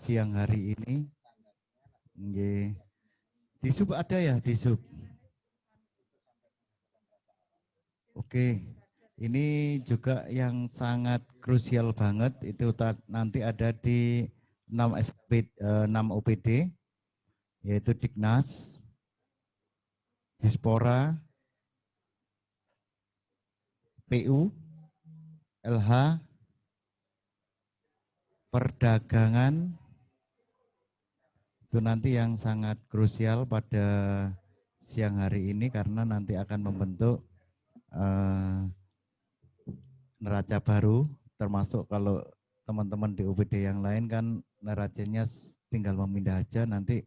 siang hari ini. Di sub ada ya, di sub. Oke, ini juga yang sangat krusial banget, itu nanti ada di 6 OPD, yaitu Dignas, Dispora, PU, LH, Perdagangan, itu nanti yang sangat krusial pada siang hari ini karena nanti akan membentuk neraca baru, termasuk kalau teman-teman di UPD yang lain kan neracanya tinggal memindah aja, nanti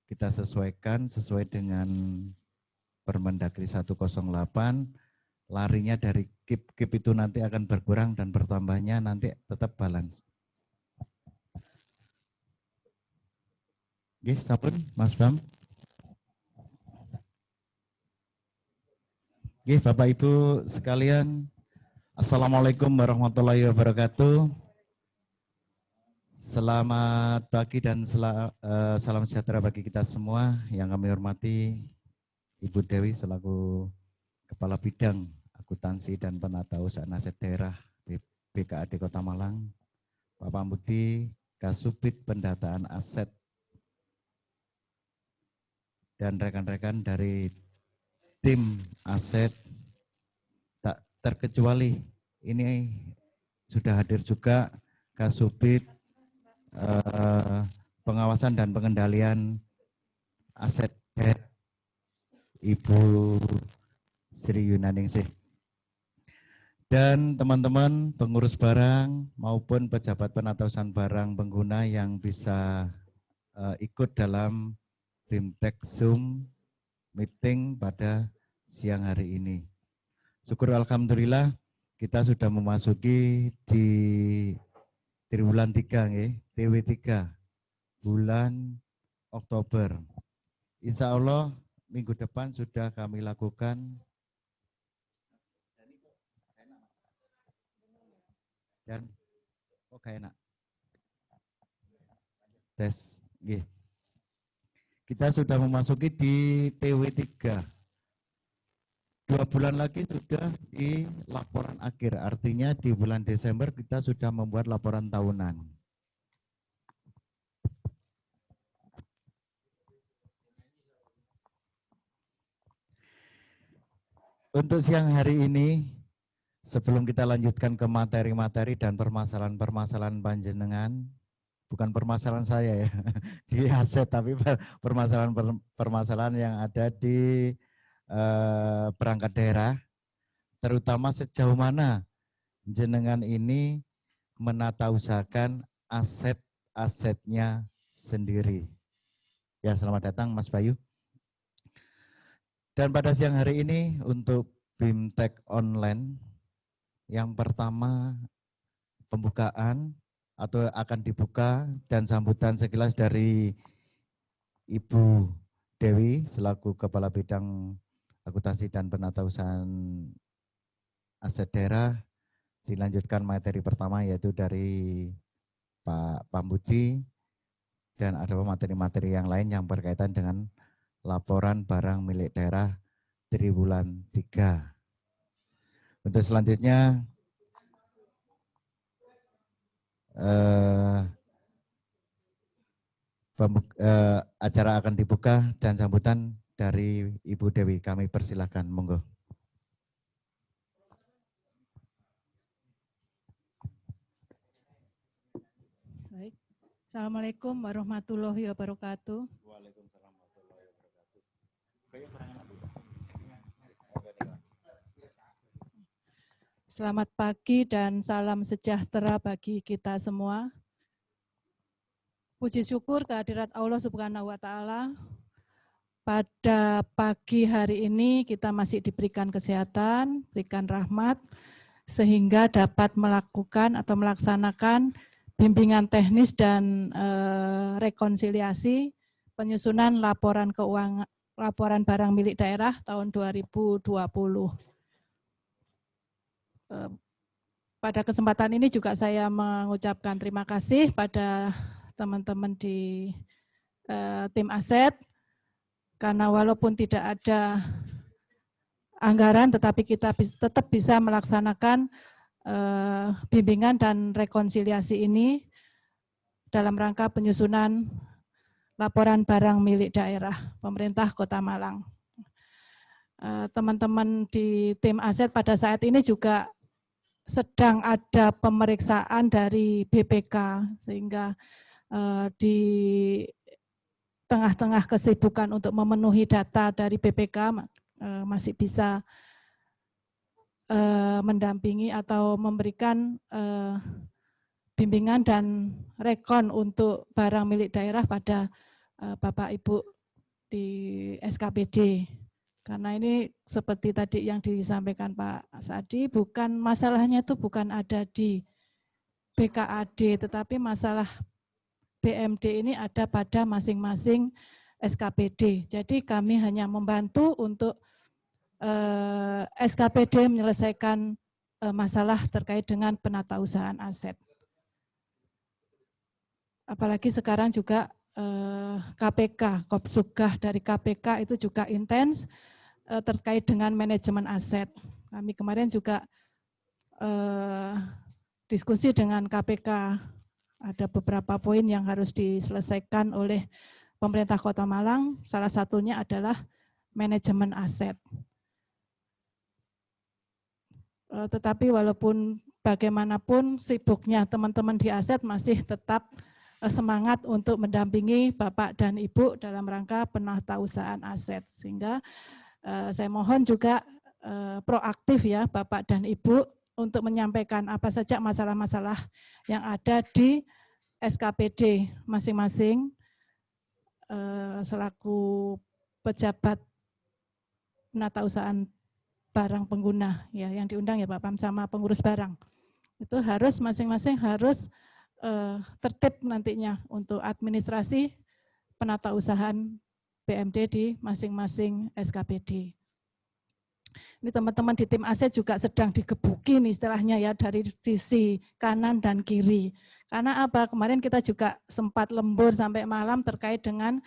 kita sesuaikan sesuai dengan Permendagri 108, larinya dari KIP itu nanti akan berkurang dan bertambahnya nanti tetap balance. Oke, sampun Mas Bam. Oke, Bapak Ibu sekalian, Assalamualaikum warahmatullahi wabarakatuh. Selamat pagi dan salam sejahtera bagi kita semua. Yang kami hormati Ibu Dewi selaku Kepala Bidang Akuntansi dan Penata Usahaan Aset Daerah BKAD Kota Malang, Pak Pambudi, Kasubit Pendataan Aset, dan rekan-rekan dari tim aset, tak terkecuali ini sudah hadir juga Kasubit Pengawasan dan Pengendalian Aset Ibu Sri Yunaningsih. Dan teman-teman pengurus barang maupun pejabat penata usaha barang pengguna yang bisa ikut dalam BIMTEK Zoom meeting pada siang hari ini. Syukur alhamdulillah kita sudah memasuki di triwulan 3 TW3 bulan Oktober. Insya Allah minggu depan sudah kami lakukan dan enak tes. Kita sudah memasuki di TW3. 2 bulan lagi sudah di laporan akhir, artinya di bulan Desember kita sudah membuat laporan tahunan. Untuk siang hari ini, sebelum kita lanjutkan ke materi-materi dan permasalahan-permasalahan panjenengan, bukan permasalahan saya ya, di aset, tapi permasalahan yang ada di perangkat daerah, terutama sejauh mana jenengan ini menata usahakan aset-asetnya sendiri. Ya, selamat datang Mas Bayu. Dan pada siang hari ini untuk BIMTEK online, yang pertama pembukaan atau akan dibuka dan sambutan sekilas dari Ibu Dewi selaku Kepala Bidang Akuntansi dan Penata Usahaan Aset Daerah. Dilanjutkan materi pertama yaitu dari Pak Pambudi, dan ada materi-materi yang lain yang berkaitan dengan laporan barang milik daerah triwulan 3. Untuk selanjutnya acara akan dibuka dan sambutan dari Ibu Dewi. Kami persilahkan, monggo. Baik. Assalamualaikum warahmatullahi wabarakatuh. Waalaikumsalam warahmatullahi wabarakatuh. Selamat pagi dan salam sejahtera bagi kita semua. Puji syukur kehadirat Allah Subhanahu wa Ta'ala. Pada pagi hari ini kita masih diberikan kesehatan, berikan rahmat, sehingga dapat melakukan atau melaksanakan bimbingan teknis dan rekonsiliasi penyusunan laporan keuangan, laporan barang milik daerah tahun 2020. Pada kesempatan ini juga saya mengucapkan terima kasih pada teman-teman di tim aset, karena walaupun tidak ada anggaran, tetapi kita tetap bisa melaksanakan bimbingan dan rekonsiliasi ini dalam rangka penyusunan laporan barang milik daerah pemerintah Kota Malang. Teman-teman di tim aset pada saat ini juga sedang ada pemeriksaan dari BPK, sehingga di tengah-tengah kesibukan untuk memenuhi data dari BPK masih bisa mendampingi atau memberikan bimbingan dan rekon untuk barang milik daerah pada Bapak Ibu di SKPD. Karena ini seperti tadi yang disampaikan Pak Sadi, bukan masalahnya itu bukan ada di BKAD, tetapi masalah BMD ini ada pada masing-masing SKPD. Jadi kami hanya membantu untuk SKPD menyelesaikan masalah terkait dengan penatausahaan aset. Apalagi sekarang juga KPK, Kopsugah dari KPK itu juga intens terkait dengan manajemen aset. Kami kemarin juga diskusi dengan KPK, ada beberapa poin yang harus diselesaikan oleh pemerintah Kota Malang, salah satunya adalah manajemen aset. Tetapi walaupun bagaimanapun sibuknya teman-teman di aset masih tetap semangat untuk mendampingi Bapak dan Ibu dalam rangka penatausahaan aset. Sehingga saya mohon juga proaktif ya Bapak dan Ibu untuk menyampaikan apa saja masalah-masalah yang ada di SKPD masing-masing selaku pejabat penatausahaan barang pengguna ya yang diundang ya Pak Pam sama pengurus barang. Itu harus masing-masing harus tertib nantinya untuk administrasi penatausahaan BMD di masing-masing SKPD. Ini teman-teman di tim aset juga sedang digebuki nih istilahnya ya dari sisi kanan dan kiri. Karena apa? Kemarin kita juga sempat lembur sampai malam terkait dengan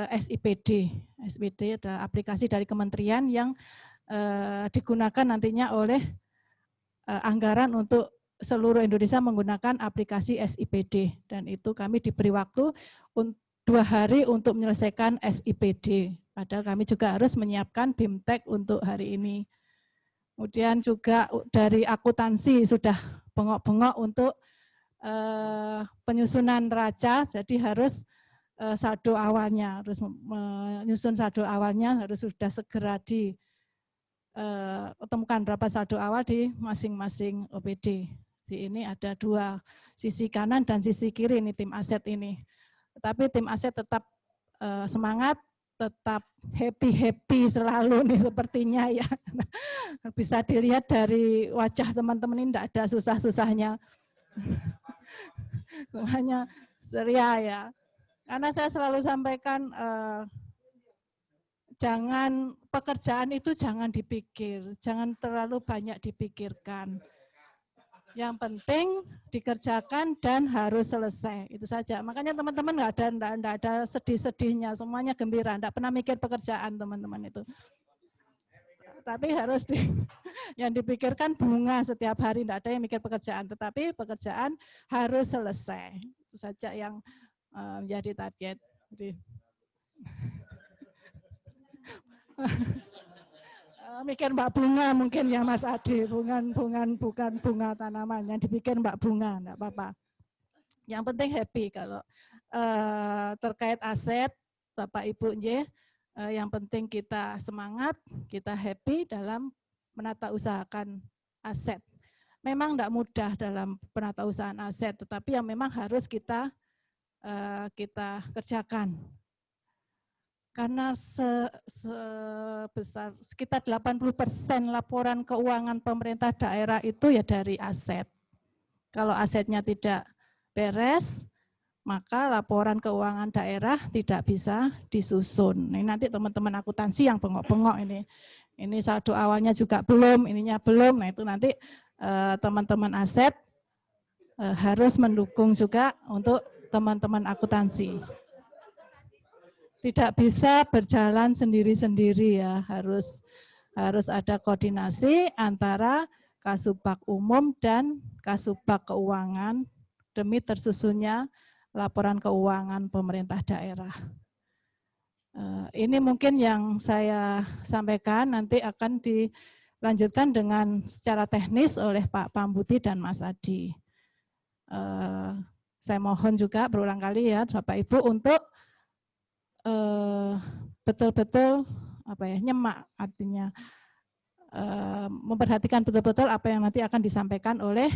SIPD. SIPD adalah aplikasi dari kementerian yang digunakan nantinya oleh anggaran untuk seluruh Indonesia menggunakan aplikasi SIPD. Dan itu kami diberi waktu 2 hari untuk menyelesaikan SIPD. Padahal kami juga harus menyiapkan BIMTEK untuk hari ini. Kemudian juga dari akuntansi sudah bengok-bengok untuk penyusunan neraca, jadi harus saldo awalnya, harus menyusun saldo awalnya, harus sudah segera ditemukan berapa saldo awal di masing-masing OPD. Di ini ada 2, sisi kanan dan sisi kiri ini tim aset ini. Tetapi tim aset tetap semangat, tetap happy selalu nih sepertinya ya. Bisa dilihat dari wajah teman-teman ini tidak ada susah-susahnya. Semuanya ceria ya. Karena saya selalu sampaikan jangan pekerjaan itu jangan dipikir, jangan terlalu banyak dipikirkan. Yang penting dikerjakan dan harus selesai, itu saja. Makanya teman-teman nggak ada sedih-sedihnya, semuanya gembira, nggak pernah mikir pekerjaan teman-teman itu. Tapi harus yang dipikirkan bunga setiap hari, nggak ada yang mikir pekerjaan, tetapi pekerjaan harus selesai. Itu saja yang menjadi target. Jadi, mikir Mbak Bunga mungkin ya Mas Adi, bukan bunga tanaman, yang dipikir Mbak Bunga, enggak apa-apa. Yang penting happy kalau terkait aset, Bapak Ibu yang penting kita semangat, kita happy dalam menatausahakan aset. Memang enggak mudah dalam penatausahaan aset, tetapi yang memang harus kita kerjakan. Karena sebesar sekitar 80% laporan keuangan pemerintah daerah itu ya dari aset. Kalau asetnya tidak beres, maka laporan keuangan daerah tidak bisa disusun. Ini nanti teman-teman akuntansi yang bengok-bengok ini. Ini saldo awalnya juga belum, ininya belum. Nah itu nanti teman-teman aset harus mendukung juga untuk teman-teman akuntansi. Tidak bisa berjalan sendiri-sendiri ya, harus ada koordinasi antara Kasubag Umum dan Kasubag Keuangan demi tersusunnya laporan keuangan pemerintah daerah. Ini mungkin yang saya sampaikan, nanti akan dilanjutkan dengan secara teknis oleh Pak Pambuti dan Mas Adi. Saya mohon juga berulang kali ya Bapak Ibu untuk betul-betul nyemak, artinya memperhatikan betul-betul apa yang nanti akan disampaikan oleh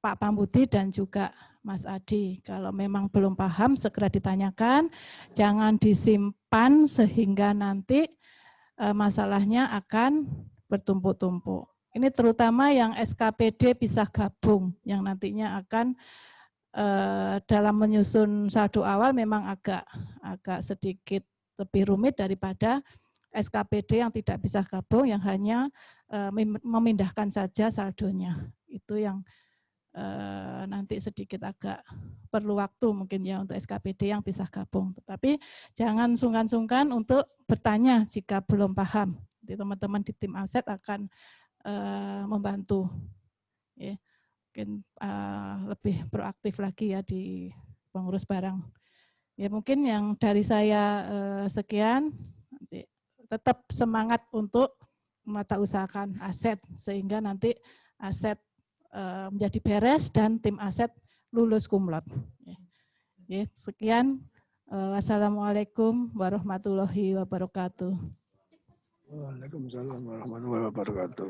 Pak Pambuti dan juga Mas Adi. Kalau memang belum paham, segera ditanyakan, jangan disimpan sehingga nanti masalahnya akan bertumpuk-tumpuk. Ini terutama yang SKPD bisa gabung, yang nantinya akan dalam menyusun saldo awal memang agak sedikit lebih rumit daripada SKPD yang tidak bisa gabung, yang hanya memindahkan saja saldonya. Itu yang nanti sedikit agak perlu waktu mungkin ya untuk SKPD yang bisa gabung. Tetapi jangan sungkan-sungkan untuk bertanya jika belum paham. Jadi teman-teman di tim aset akan membantu. Ya, mungkin lebih proaktif lagi ya di pengurus barang. Ya mungkin yang dari saya sekian. Nanti tetap semangat untuk mata usahakan aset sehingga nanti aset menjadi beres dan tim aset lulus cum laude. Sekian. Wassalamualaikum warahmatullahi wabarakatuh. Waalaikumsalam warahmatullahi wabarakatuh.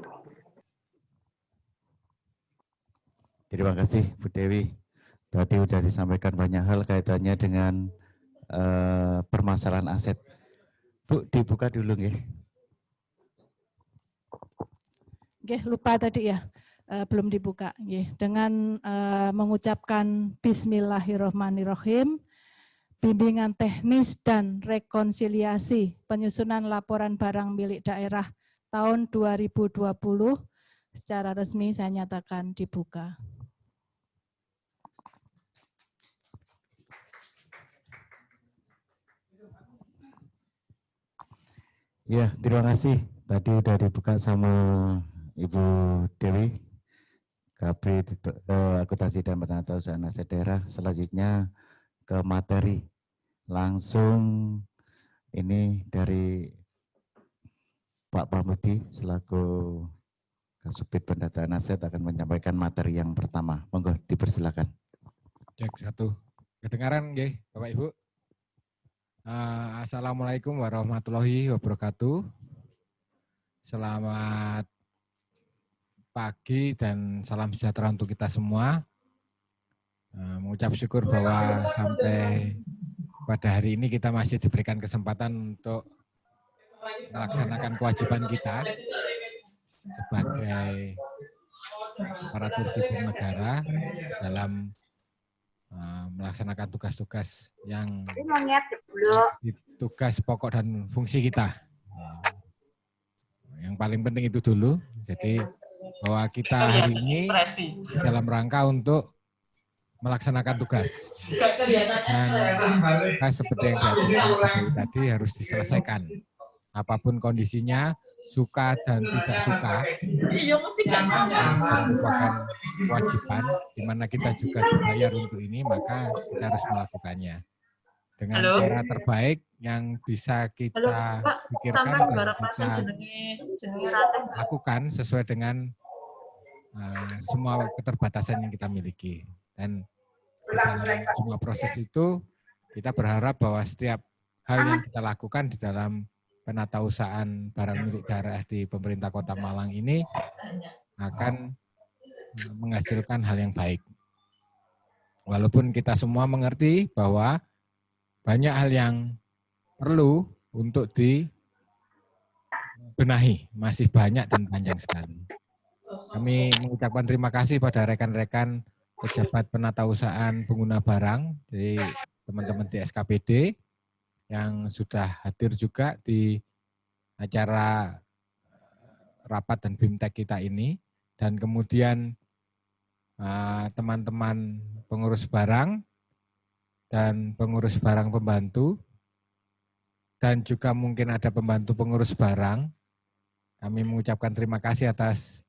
Terima kasih Bu Dewi. Tadi sudah disampaikan banyak hal kaitannya dengan permasalahan aset. Bu, dibuka dulu nggih. Nggih, lupa tadi ya. Belum dibuka. Dengan mengucapkan Bismillahirrahmanirrahim, bimbingan teknis dan rekonsiliasi penyusunan laporan barang milik daerah tahun 2020 secara resmi saya nyatakan dibuka. Ya, terima kasih. Tadi sudah dibuka sama Ibu Dewi, KB Akuntansi dan Penata Usaha Aset Daerah. Selanjutnya ke materi. Langsung ini dari Pak Pambuti selaku Kasubit Pendataan Aset akan menyampaikan materi yang pertama. Monggo dipersilakan. Cek satu. Kedengaran nggih, Bapak Ibu? Assalamualaikum warahmatullahi wabarakatuh. Selamat pagi dan salam sejahtera untuk kita semua. Mengucap syukur bahwa sampai pada hari ini kita masih diberikan kesempatan untuk melaksanakan kewajiban kita sebagai aparatur sipil negara dalam melaksanakan tugas-tugas yang tugas pokok dan fungsi kita. Yang paling penting itu dulu. Jadi bahwa kita hari ini dalam rangka untuk melaksanakan tugas. Dan tugas seperti yang diatur tadi harus diselesaikan. Apapun kondisinya, suka dan tidak suka, merupakan kewajiban, di mana kita juga dibayar untuk ini, maka kita harus melakukannya. Dengan cara terbaik yang bisa kita pikirkan dan kita lakukan sesuai dengan semua keterbatasan yang kita miliki. Dan dalam semua proses itu, kita berharap bahwa setiap hal yang kita lakukan di dalam penatausahaan barang milik daerah di pemerintah Kota Malang ini akan menghasilkan hal yang baik. Walaupun kita semua mengerti bahwa banyak hal yang perlu untuk dibenahi, masih banyak dan panjang sekali. Kami mengucapkan terima kasih pada rekan-rekan pejabat penatausahaan pengguna barang dari teman-teman di SKPD yang sudah hadir juga di acara rapat dan BIMTEK kita ini, dan kemudian teman-teman pengurus barang dan pengurus barang pembantu, dan juga mungkin ada pembantu pengurus barang. Kami mengucapkan terima kasih atas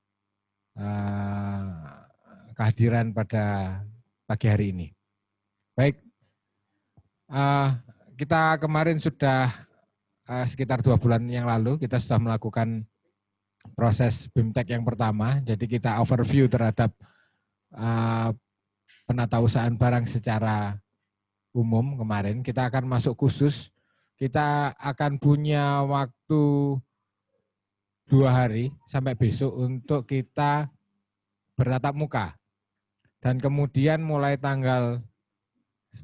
kehadiran pada pagi hari ini. Baik, kita kemarin sudah sekitar 2 bulan yang lalu kita sudah melakukan proses BIMTEK yang pertama. Jadi kita overview terhadap penatausahaan barang secara umum kemarin. Kita akan masuk khusus. Kita akan punya waktu 2 hari sampai besok untuk kita bertatap muka. Dan kemudian mulai tanggal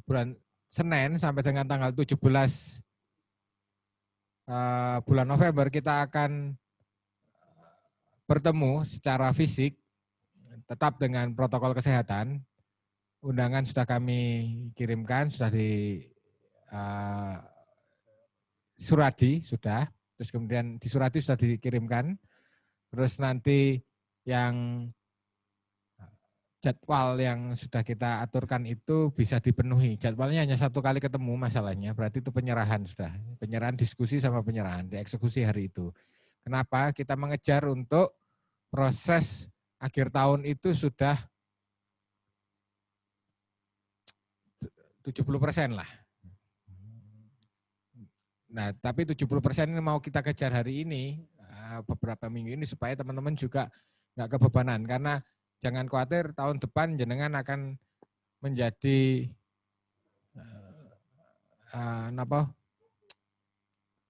bulan Senin sampai dengan tanggal 17 bulan November kita akan bertemu secara fisik, tetap dengan protokol kesehatan. Undangan sudah kami kirimkan, sudah di suradi, sudah. Terus kemudian di suradi sudah dikirimkan. Terus nanti yang jadwal yang sudah kita aturkan itu bisa dipenuhi. Jadwalnya hanya 1 kali ketemu masalahnya, berarti itu penyerahan sudah. Penyerahan diskusi sama penyerahan, dieksekusi hari itu. Kenapa? Kita mengejar untuk proses akhir tahun itu sudah 70% lah. Nah, tapi 70% ini mau kita kejar hari ini, beberapa minggu ini supaya teman-teman juga nggak kebebanan. Karena jangan khawatir, tahun depan jenengan akan menjadi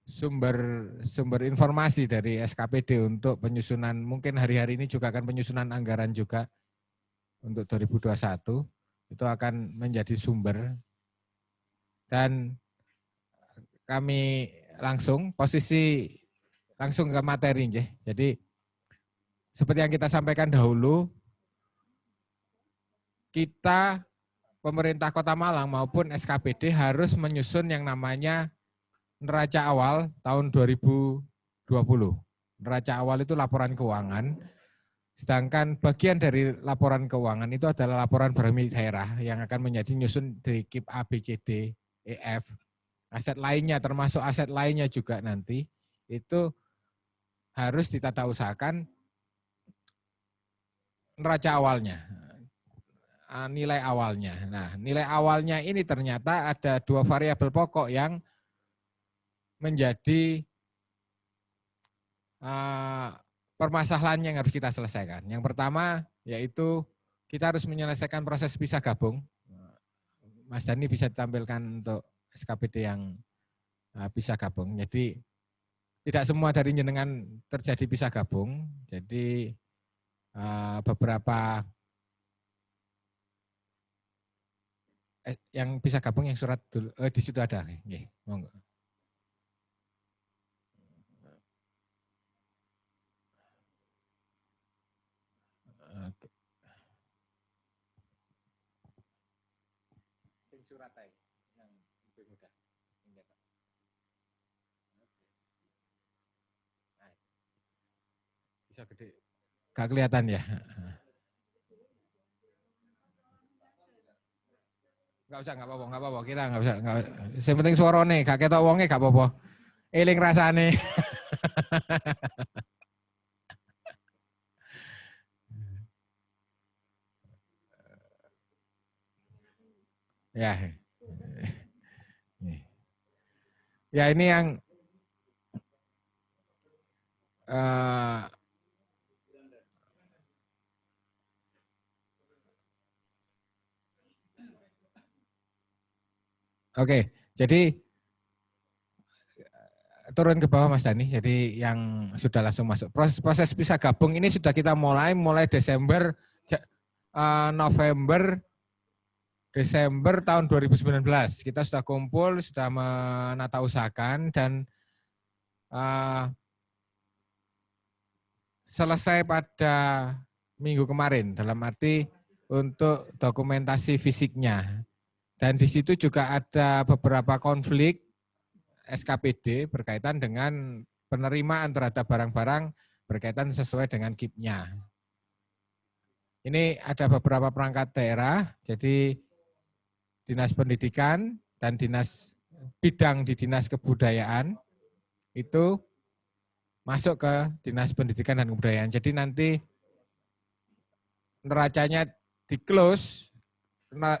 sumber informasi dari SKPD untuk penyusunan, mungkin hari-hari ini juga akan penyusunan anggaran juga untuk 2021, itu akan menjadi sumber. Dan kami langsung ke materi. Jadi seperti yang kita sampaikan dahulu, kita pemerintah Kota Malang maupun SKPD harus menyusun yang namanya neraca awal tahun 2020. Neraca awal itu laporan keuangan, sedangkan bagian dari laporan keuangan itu adalah laporan barang milik daerah yang akan menjadi nyusun dari KIP A, B, C, D, E, F. Aset lainnya termasuk aset lainnya juga nanti itu harus ditata-usahakan neraca awalnya, nilai awalnya. Nah, nilai awalnya ini ternyata ada 2 variabel pokok yang menjadi permasalahan yang harus kita selesaikan. Yang pertama yaitu kita harus menyelesaikan proses pisah gabung. Mas Dani bisa ditampilkan untuk SKPD yang pisah gabung. Jadi tidak semua dari jenengan terjadi pisah gabung. Jadi beberapa yang pisah gabung yang surat dulu, di situ ada. Nggih, monggo. Surat yang lebih mudah. Bisa gede. Gak kelihatan ya? Gak usah, gak apa-apa. Kita gak usah. Yang penting suarane, gak ketok wonge gak apa-apa. Eling rasane. Ya. Ya ini yang oke, jadi turun ke bawah Mas Dani. Jadi yang sudah langsung masuk proses pisah gabung ini sudah kita mulai Desember, November, Desember tahun 2019. Kita sudah kumpul, sudah menata-usahakan dan selesai pada minggu kemarin, dalam arti untuk dokumentasi fisiknya. Dan di situ juga ada beberapa konflik SKPD berkaitan dengan penerimaan terhadap barang-barang berkaitan sesuai dengan KIP-nya. Ini ada beberapa perangkat daerah, jadi Dinas Pendidikan dan Dinas Bidang di Dinas Kebudayaan itu masuk ke Dinas Pendidikan dan Kebudayaan. Jadi nanti neracanya di close,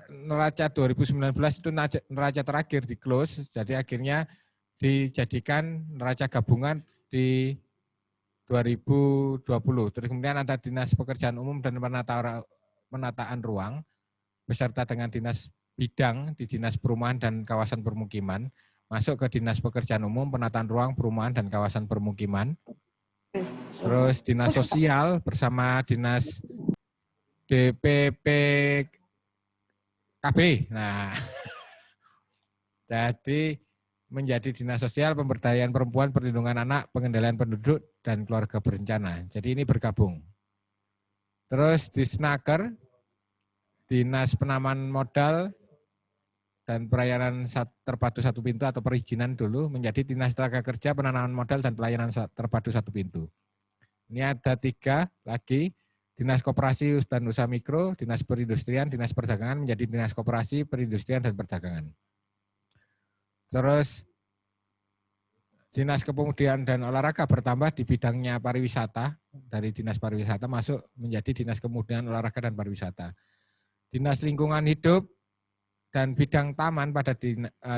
neraca 2019 itu neraca terakhir di close, jadi akhirnya dijadikan neraca gabungan di 2020. Terus kemudian ada Dinas Pekerjaan Umum dan Penataan Ruang beserta dengan Dinas Bidang di Dinas Perumahan dan Kawasan Permukiman masuk ke Dinas Pekerjaan Umum, Penataan Ruang, Perumahan dan Kawasan Permukiman. Terus Dinas Sosial bersama Dinas DPPKB. Nah, jadi menjadi Dinas Sosial, Pemberdayaan Perempuan, Perlindungan Anak, Pengendalian Penduduk, dan Keluarga Berencana. Jadi ini bergabung. Terus Disnaker, Dinas Penanaman Modal dan Pelayanan Terpadu Satu Pintu atau perizinan dulu menjadi Dinas Tenaga Kerja, Penanaman Modal, dan Pelayanan Terpadu Satu Pintu. Ini ada 3 lagi, Dinas Koperasi dan Usaha Mikro, Dinas Perindustrian, Dinas Perdagangan menjadi Dinas Koperasi, Perindustrian, dan Perdagangan. Terus Dinas Kepemudaan dan Olahraga bertambah di bidangnya pariwisata, dari Dinas Pariwisata masuk menjadi Dinas Kepemudaan, Olahraga, dan Pariwisata. Dinas Lingkungan Hidup dan bidang taman pada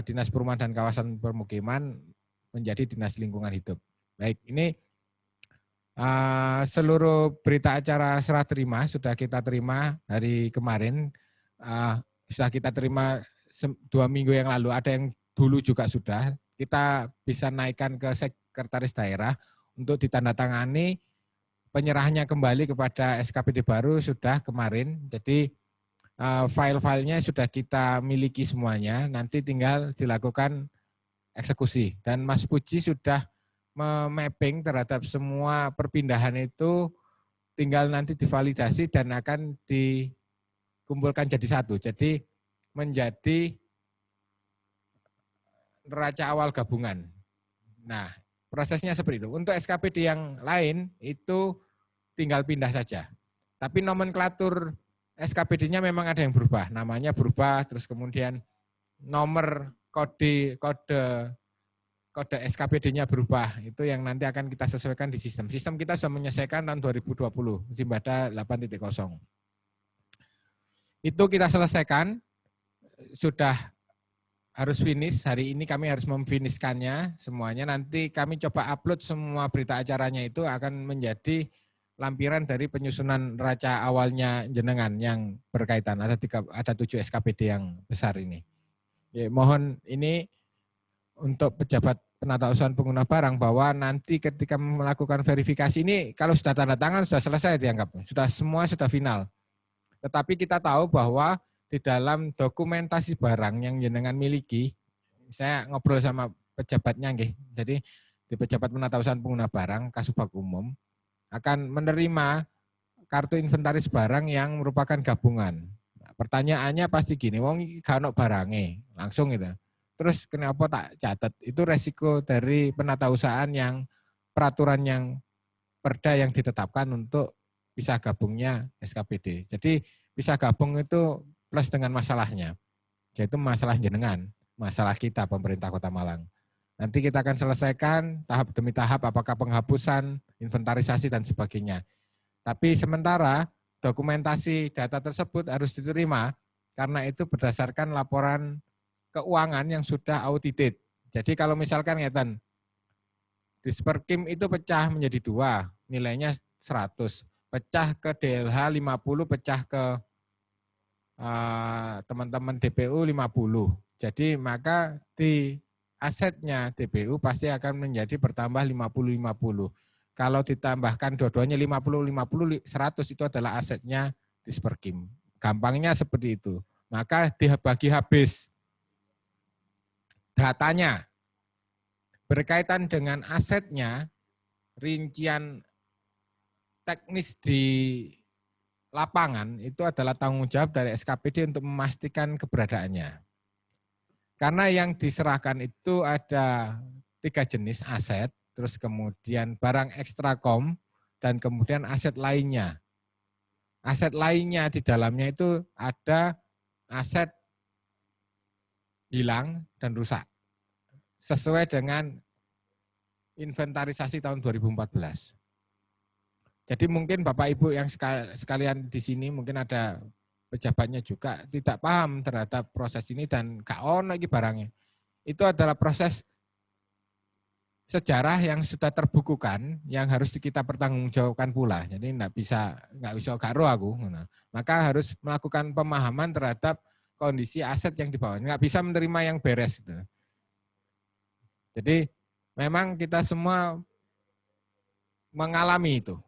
Dinas Perumahan dan Kawasan Permukiman menjadi Dinas Lingkungan Hidup. Baik, ini seluruh berita acara serah terima sudah kita terima hari kemarin, sudah kita terima 2 minggu yang lalu, ada yang dulu juga sudah, kita bisa naikkan ke sekretaris daerah untuk ditandatangani, penyerahannya kembali kepada SKPD baru sudah kemarin, jadi file-filenya sudah kita miliki semuanya, nanti tinggal dilakukan eksekusi. Dan Mas Puji sudah memapping terhadap semua perpindahan itu, tinggal nanti divalidasi dan akan dikumpulkan jadi satu. Jadi menjadi neraca awal gabungan. Nah, prosesnya seperti itu. Untuk SKPD yang lain itu tinggal pindah saja. Tapi nomenklatur SKPD-nya memang ada yang berubah. Namanya berubah, terus kemudian nomor kode SKPD-nya berubah. Itu yang nanti akan kita sesuaikan di sistem. Sistem kita sudah menyelesaikan tahun 2020, Simbada 8.0. Itu kita selesaikan, sudah harus finish, hari ini kami harus memfinishkannya semuanya, nanti kami coba upload semua berita acaranya itu akan menjadi lampiran dari penyusunan neraca awalnya jenengan yang berkaitan, ada 7 SKPD yang besar ini. Ya, mohon ini untuk pejabat penata usaha pengguna barang bahwa nanti ketika melakukan verifikasi ini kalau sudah tanda tangan sudah selesai dianggap, semua sudah final. Tetapi kita tahu bahwa di dalam dokumentasi barang yang jenengan miliki, saya ngobrol sama pejabatnya, jadi di pejabat penata usaha pengguna barang, Kasubag Umum, akan menerima kartu inventaris barang yang merupakan gabungan. Nah, pertanyaannya pasti gini, wong gak ono barange, langsung gitu. Terus kenapa tak catat? Itu resiko dari penata usahaan yang peraturan yang perda yang ditetapkan untuk bisa gabungnya SKPD. Jadi bisa gabung itu plus dengan masalahnya, yaitu masalah jenengan, masalah kita pemerintah Kota Malang. Nanti kita akan selesaikan tahap demi tahap apakah penghapusan, inventarisasi dan sebagainya. Tapi sementara dokumentasi data tersebut harus diterima karena itu berdasarkan laporan keuangan yang sudah audited. Jadi kalau misalkan ngeten, Disperkim itu pecah menjadi 2, nilainya 100, pecah ke DLH 50, pecah ke teman-teman DPU 50. Jadi maka di asetnya DPU pasti akan menjadi bertambah 50-50. Kalau ditambahkan dua-duanya 50-50, 100 itu adalah asetnya Disperkim. Gampangnya seperti itu. Maka dibagi habis datanya. Berkaitan dengan asetnya, rincian teknis di lapangan itu adalah tanggung jawab dari SKPD untuk memastikan keberadaannya. Karena yang diserahkan itu ada 3 jenis aset, terus kemudian barang ekstrakom, dan kemudian aset lainnya. aset lainnya di dalamnya itu ada aset hilang dan rusak. Sesuai dengan inventarisasi tahun 2014. Jadi mungkin Bapak Ibu yang sekalian di sini mungkin ada pejabatnya juga tidak paham terhadap proses ini dan gak ono lagi barangnya. Itu adalah proses sejarah yang sudah terbukukan yang harus kita pertanggungjawabkan pula. Jadi nggak bisa gak aku. Nah, maka harus melakukan pemahaman terhadap kondisi aset yang dibawa. Nggak bisa menerima yang beres. Gitu. Jadi memang kita semua mengalami itu.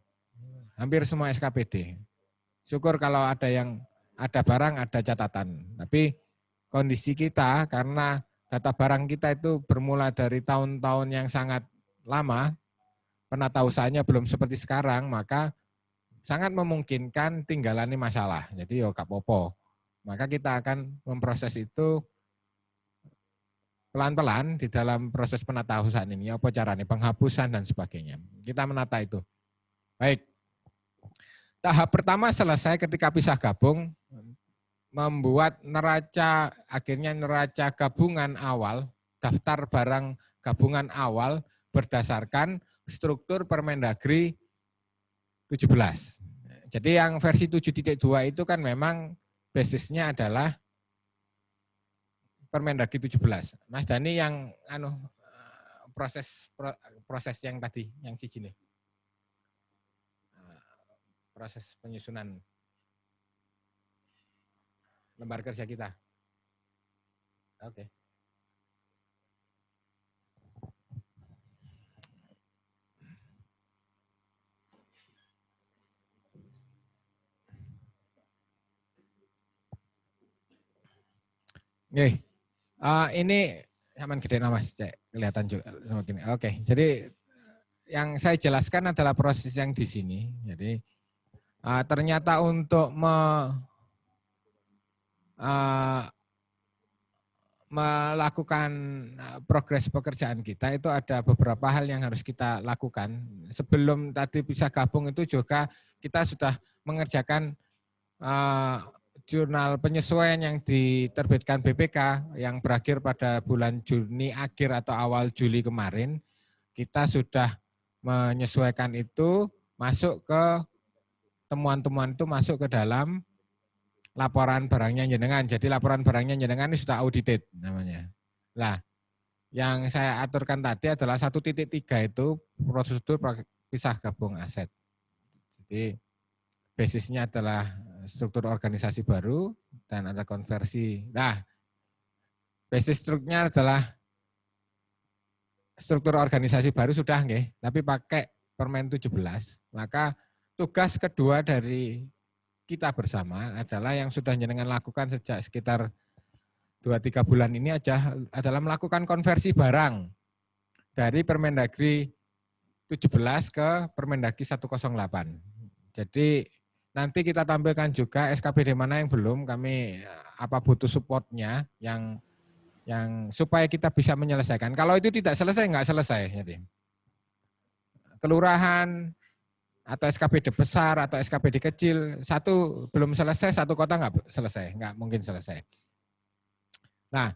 Hampir semua SKPD. Syukur kalau ada barang, ada catatan. Tapi kondisi kita karena data barang kita itu bermula dari tahun-tahun yang sangat lama, penata usahanya belum seperti sekarang, maka sangat memungkinkan tinggalan ini masalah. Jadi yo gak popo. Maka kita akan memproses itu pelan-pelan di dalam proses penata usahaan ini. Apa caranya? Penghapusan dan sebagainya. Kita menata itu. Baik. Tahap pertama selesai ketika pisah gabung, membuat akhirnya neraca gabungan awal, daftar barang gabungan awal berdasarkan struktur Permendagri 17. Jadi yang versi 7.2 itu kan memang basisnya adalah Permendagri 17. Mas Dani yang proses yang tadi, yang cici nih. Proses penyusunan lembar kerja kita. Oke. Oke. Ini aman gede Mas, kelihatan juga semakin. Oke. Jadi yang saya jelaskan adalah proses yang di sini. Jadi ternyata untuk melakukan progres pekerjaan kita itu ada beberapa hal yang harus kita lakukan. Sebelum tadi bisa gabung itu juga kita sudah mengerjakan jurnal penyesuaian yang diterbitkan BPK yang berakhir pada bulan Juni akhir atau awal Juli kemarin. Kita sudah menyesuaikan itu masuk ke temuan-temuan itu masuk ke dalam laporan barangnya jenengan. Jadi laporan barangnya jenengan ini sudah audited namanya. Nah, yang saya aturkan tadi adalah 1.3 itu prosedur pisah gabung aset. Jadi basisnya adalah struktur organisasi baru dan ada konversi. Nah, basis strukturnya adalah struktur organisasi baru sudah nggih, tapi pakai Permen 17. Maka tugas kedua dari kita bersama adalah yang sudah jenengan lakukan sejak sekitar 2-3 bulan ini adalah melakukan konversi barang dari Permendagri 17 ke Permendagri 108. Jadi nanti kita tampilkan juga SKPD mana yang belum, kami butuh supportnya yang supaya kita bisa menyelesaikan. Kalau itu tidak selesai, nggak selesai. Jadi kelurahan atau SKPD besar atau SKPD kecil, satu belum selesai, satu kota nggak selesai, nggak mungkin selesai. Nah,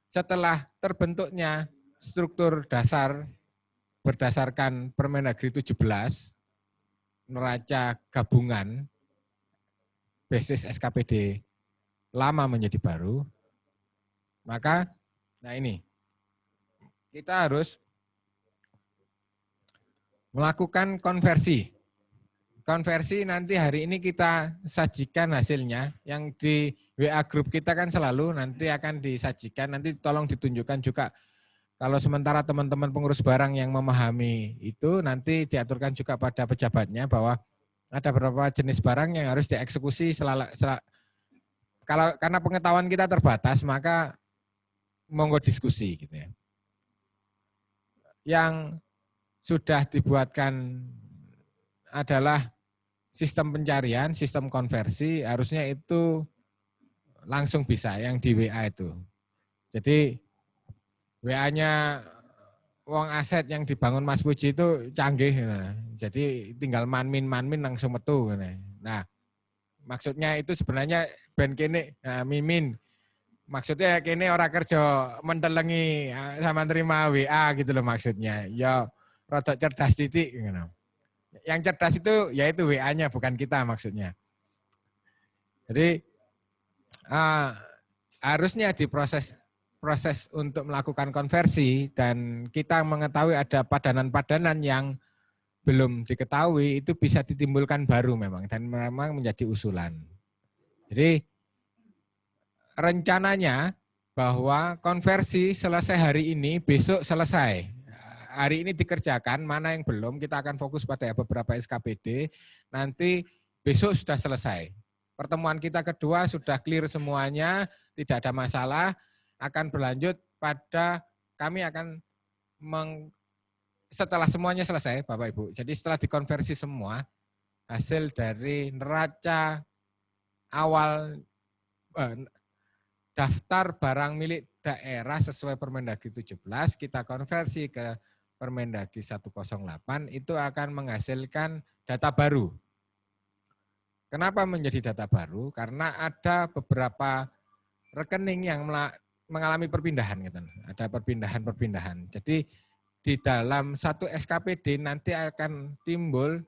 setelah terbentuknya struktur dasar berdasarkan Permendagri 17, neraca gabungan, basis SKPD lama menjadi baru, maka, nah ini, kita harus melakukan konversi. Konversi nanti hari ini kita sajikan hasilnya, yang di WA grup kita kan selalu nanti akan disajikan, nanti tolong ditunjukkan juga kalau sementara teman-teman pengurus barang yang memahami itu nanti diaturkan juga pada pejabatnya bahwa ada beberapa jenis barang yang harus dieksekusi karena pengetahuan kita terbatas maka monggo diskusi gitu ya. Yang sudah dibuatkan adalah sistem pencarian, sistem konversi, harusnya itu langsung bisa yang di WA itu. Jadi WA-nya uang aset yang dibangun Mas Puji itu canggih. Nah. Jadi tinggal manmin langsung metu. Nah, Maksudnya itu sebenarnya ben kene mimin. Maksudnya kene ora kerja mentelengi sama terima WA gitu loh maksudnya. Ya rada cerdas titik gitu. Yang cerdas itu yaitu WA-nya bukan kita maksudnya. Jadi harusnya diproses untuk melakukan konversi dan kita mengetahui ada padanan-padanan yang belum diketahui itu bisa ditimbulkan baru memang dan memang menjadi usulan. Jadi rencananya bahwa konversi selesai hari ini, besok selesai. Hari ini dikerjakan, mana yang belum kita akan fokus pada beberapa SKPD, nanti besok sudah selesai. Pertemuan kita kedua sudah clear semuanya, tidak ada masalah, akan berlanjut pada kami akan setelah semuanya selesai Bapak Ibu, jadi setelah dikonversi semua, hasil dari neraca awal daftar barang milik daerah sesuai Permendagri 17, kita konversi ke Permendagri 108, itu akan menghasilkan data baru. Kenapa menjadi data baru? Karena ada beberapa rekening yang mengalami perpindahan. Gitu. Ada perpindahan-perpindahan. Jadi di dalam satu SKPD nanti akan timbul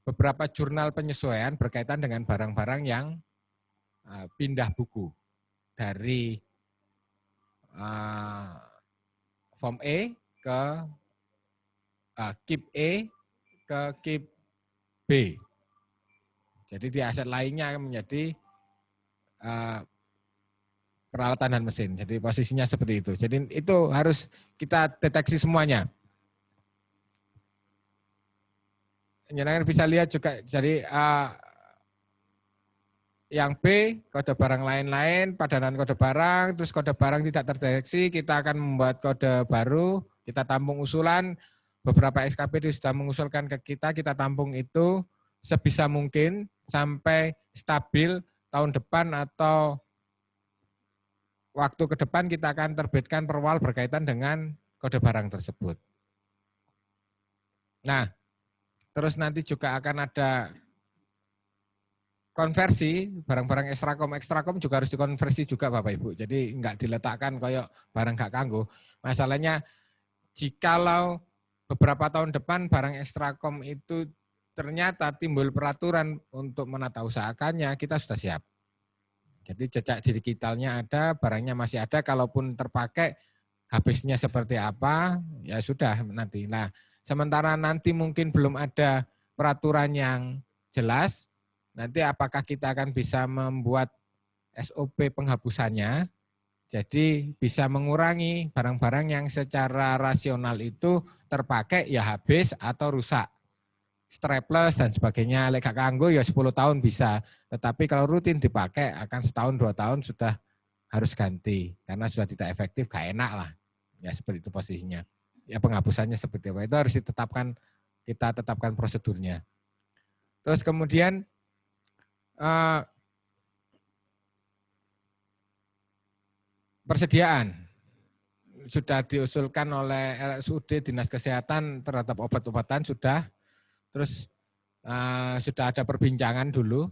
beberapa jurnal penyesuaian berkaitan dengan barang-barang yang pindah buku dari form E ke KIP E ke KIP B. Jadi di aset lainnya akan menjadi peralatan dan mesin. Jadi posisinya seperti itu. Jadi itu harus kita deteksi semuanya. Jangan bisa lihat juga. Jadi yang B kode barang lain-lain, padanan kode barang, terus kode barang tidak terdeteksi, kita akan membuat kode baru, kita tampung usulan. Beberapa SKPD sudah mengusulkan ke kita tampung itu sebisa mungkin sampai stabil tahun depan atau waktu ke depan kita akan terbitkan perwal berkaitan dengan kode barang tersebut. Nah, terus nanti juga akan ada konversi, barang-barang ekstrakom juga harus dikonversi juga Bapak Ibu. Jadi enggak diletakkan kayak barang enggak kanggo. Masalahnya jikalau beberapa tahun depan barang ekstrakom itu ternyata timbul peraturan untuk menata usahakannya, kita sudah siap. Jadi jejak digitalnya ada, barangnya masih ada, kalaupun terpakai habisnya seperti apa, ya sudah nanti. Nah, sementara nanti mungkin belum ada peraturan yang jelas, nanti apakah kita akan bisa membuat SOP penghapusannya, jadi bisa mengurangi barang-barang yang secara rasional itu terpakai ya habis atau rusak. Strapless dan sebagainya, lek gak kanggo ya 10 tahun bisa. Tetapi kalau rutin dipakai akan setahun 2 tahun sudah harus ganti. Karena sudah tidak efektif, gak enak lah. Ya seperti itu posisinya. Ya penghapusannya seperti apa, itu harus ditetapkan, kita tetapkan prosedurnya. Terus kemudian persediaan. Sudah diusulkan oleh RSUD Dinas Kesehatan terhadap obat-obatan sudah. Terus sudah ada perbincangan dulu,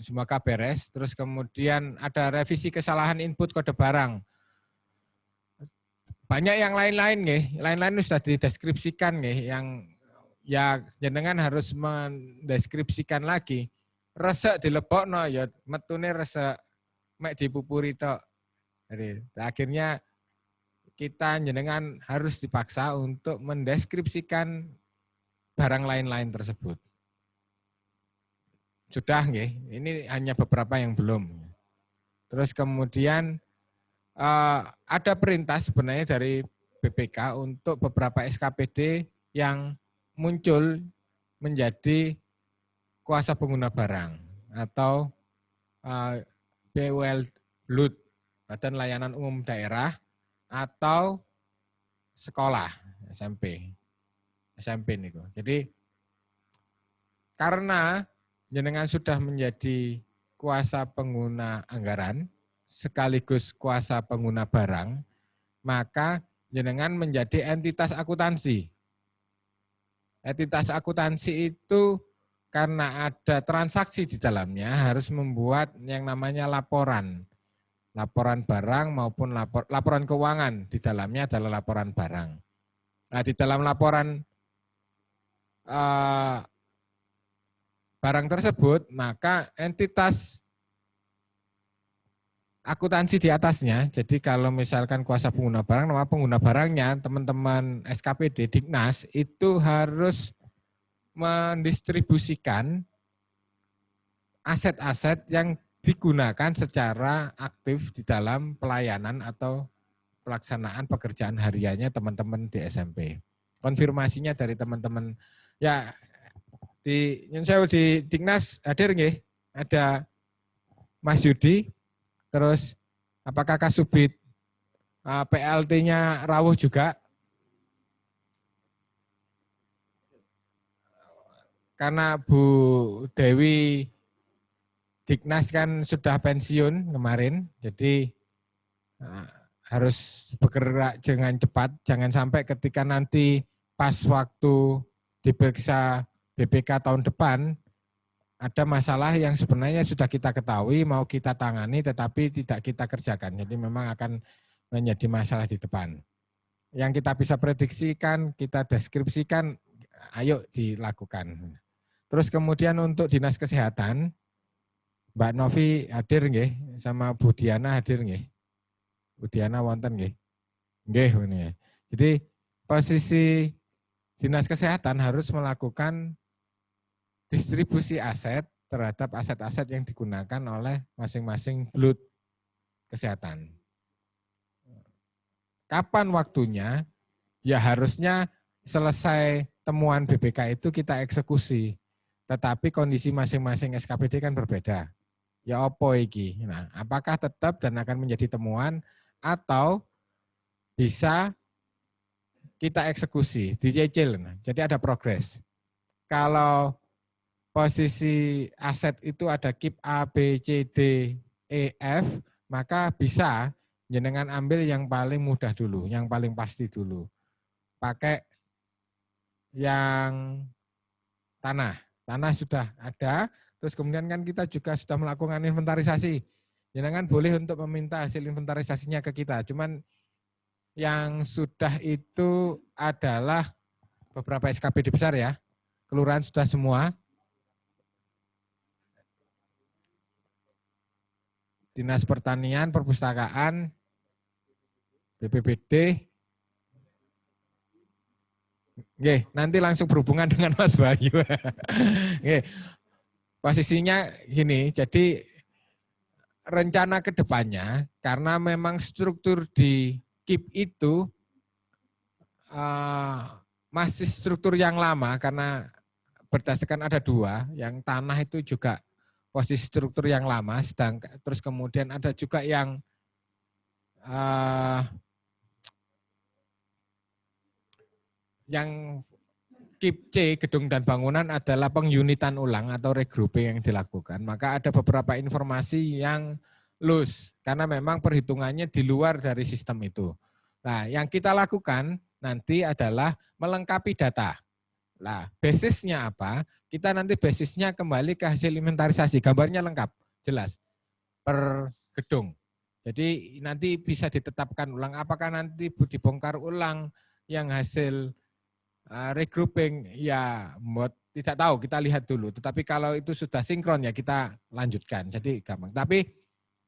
semoga beres. Terus kemudian ada revisi kesalahan input kode barang. Banyak yang lain-lain lain-lain sudah dideskripsikan yang ya jenengan harus mendeskripsikan lagi. Resek dilebokno ya metune resek mek dipupuri tok. Jadi akhirnya kita jenengan harus dipaksa untuk mendeskripsikan barang lain-lain tersebut. Sudah ini hanya beberapa yang belum. Terus kemudian ada perintah sebenarnya dari BPK untuk beberapa SKPD yang muncul menjadi kuasa pengguna barang atau BUL, Badan Layanan Umum Daerah, atau sekolah SMP niku. Jadi karena jenengan sudah menjadi kuasa pengguna anggaran sekaligus kuasa pengguna barang, maka jenengan menjadi entitas akuntansi. Entitas akuntansi itu karena ada transaksi di dalamnya harus membuat yang namanya laporan. Laporan barang maupun laporan keuangan, di dalamnya adalah laporan barang. Nah, di dalam laporan barang tersebut, maka entitas akuntansi di atasnya, jadi kalau misalkan kuasa pengguna barang, nama pengguna barangnya, teman-teman SKPD, Dignas, itu harus mendistribusikan aset-aset yang digunakan secara aktif di dalam pelayanan atau pelaksanaan pekerjaan hariannya teman-teman di SMP. Konfirmasinya dari teman-teman, ya di Dignas hadir nggih? Ada Mas Yudi, terus apakah Kasubit PLT-nya rawuh juga? Karena Bu Dewi Dignas kan sudah pensiun kemarin, jadi harus bergerak dengan cepat. Jangan sampai ketika nanti pas waktu diperiksa BPK tahun depan, ada masalah yang sebenarnya sudah kita ketahui, mau kita tangani tetapi tidak kita kerjakan. Jadi memang akan menjadi masalah di depan. Yang kita bisa prediksikan, kita deskripsikan, ayo dilakukan. Terus kemudian untuk Dinas Kesehatan, Mbak Novi hadir nggih, sama Bu Diana hadir nggih. Bu Diana wonten nggih. Nggih ini. Jadi posisi Dinas Kesehatan harus melakukan distribusi aset terhadap aset-aset yang digunakan oleh masing-masing blut kesehatan. Kapan waktunya? Ya harusnya selesai temuan BPK itu kita eksekusi. Tetapi kondisi masing-masing SKPD kan berbeda. Ya opo iki. Nah, apakah tetap dan akan menjadi temuan atau bisa kita eksekusi, dicicil. Nah, jadi ada progres. Kalau posisi aset itu ada KIP A, B, C, D, E, F, maka bisa jenengan ambil yang paling mudah dulu, yang paling pasti dulu. Pakai yang tanah. Tanah sudah ada, terus kemudian kan kita juga sudah melakukan inventarisasi. Jenengan boleh untuk meminta hasil inventarisasinya ke kita. Cuman yang sudah itu adalah beberapa SKPD besar ya. Kelurahan sudah semua. Dinas Pertanian, Perpustakaan, BPBD. Nggih, nanti langsung berhubungan dengan Mas Bayu. Nggih. Posisinya gini, jadi rencana ke depannya, karena memang struktur di KIP itu masih struktur yang lama, karena berdasarkan ada dua, yang tanah itu juga posisi struktur yang lama, sedangkan terus kemudian ada juga yang KIP C, gedung dan bangunan adalah pengyunitan ulang atau regrouping yang dilakukan. Maka ada beberapa informasi yang loose, karena memang perhitungannya di luar dari sistem itu. Nah, yang kita lakukan nanti adalah melengkapi data. Nah, basisnya apa? Kita nanti basisnya kembali ke hasil inventarisasi, gambarnya lengkap, jelas, per gedung. Jadi nanti bisa ditetapkan ulang, apakah nanti dibongkar ulang yang hasil regrouping, ya tidak tahu, kita lihat dulu. Tetapi kalau itu sudah sinkron ya kita lanjutkan, jadi gampang. Tapi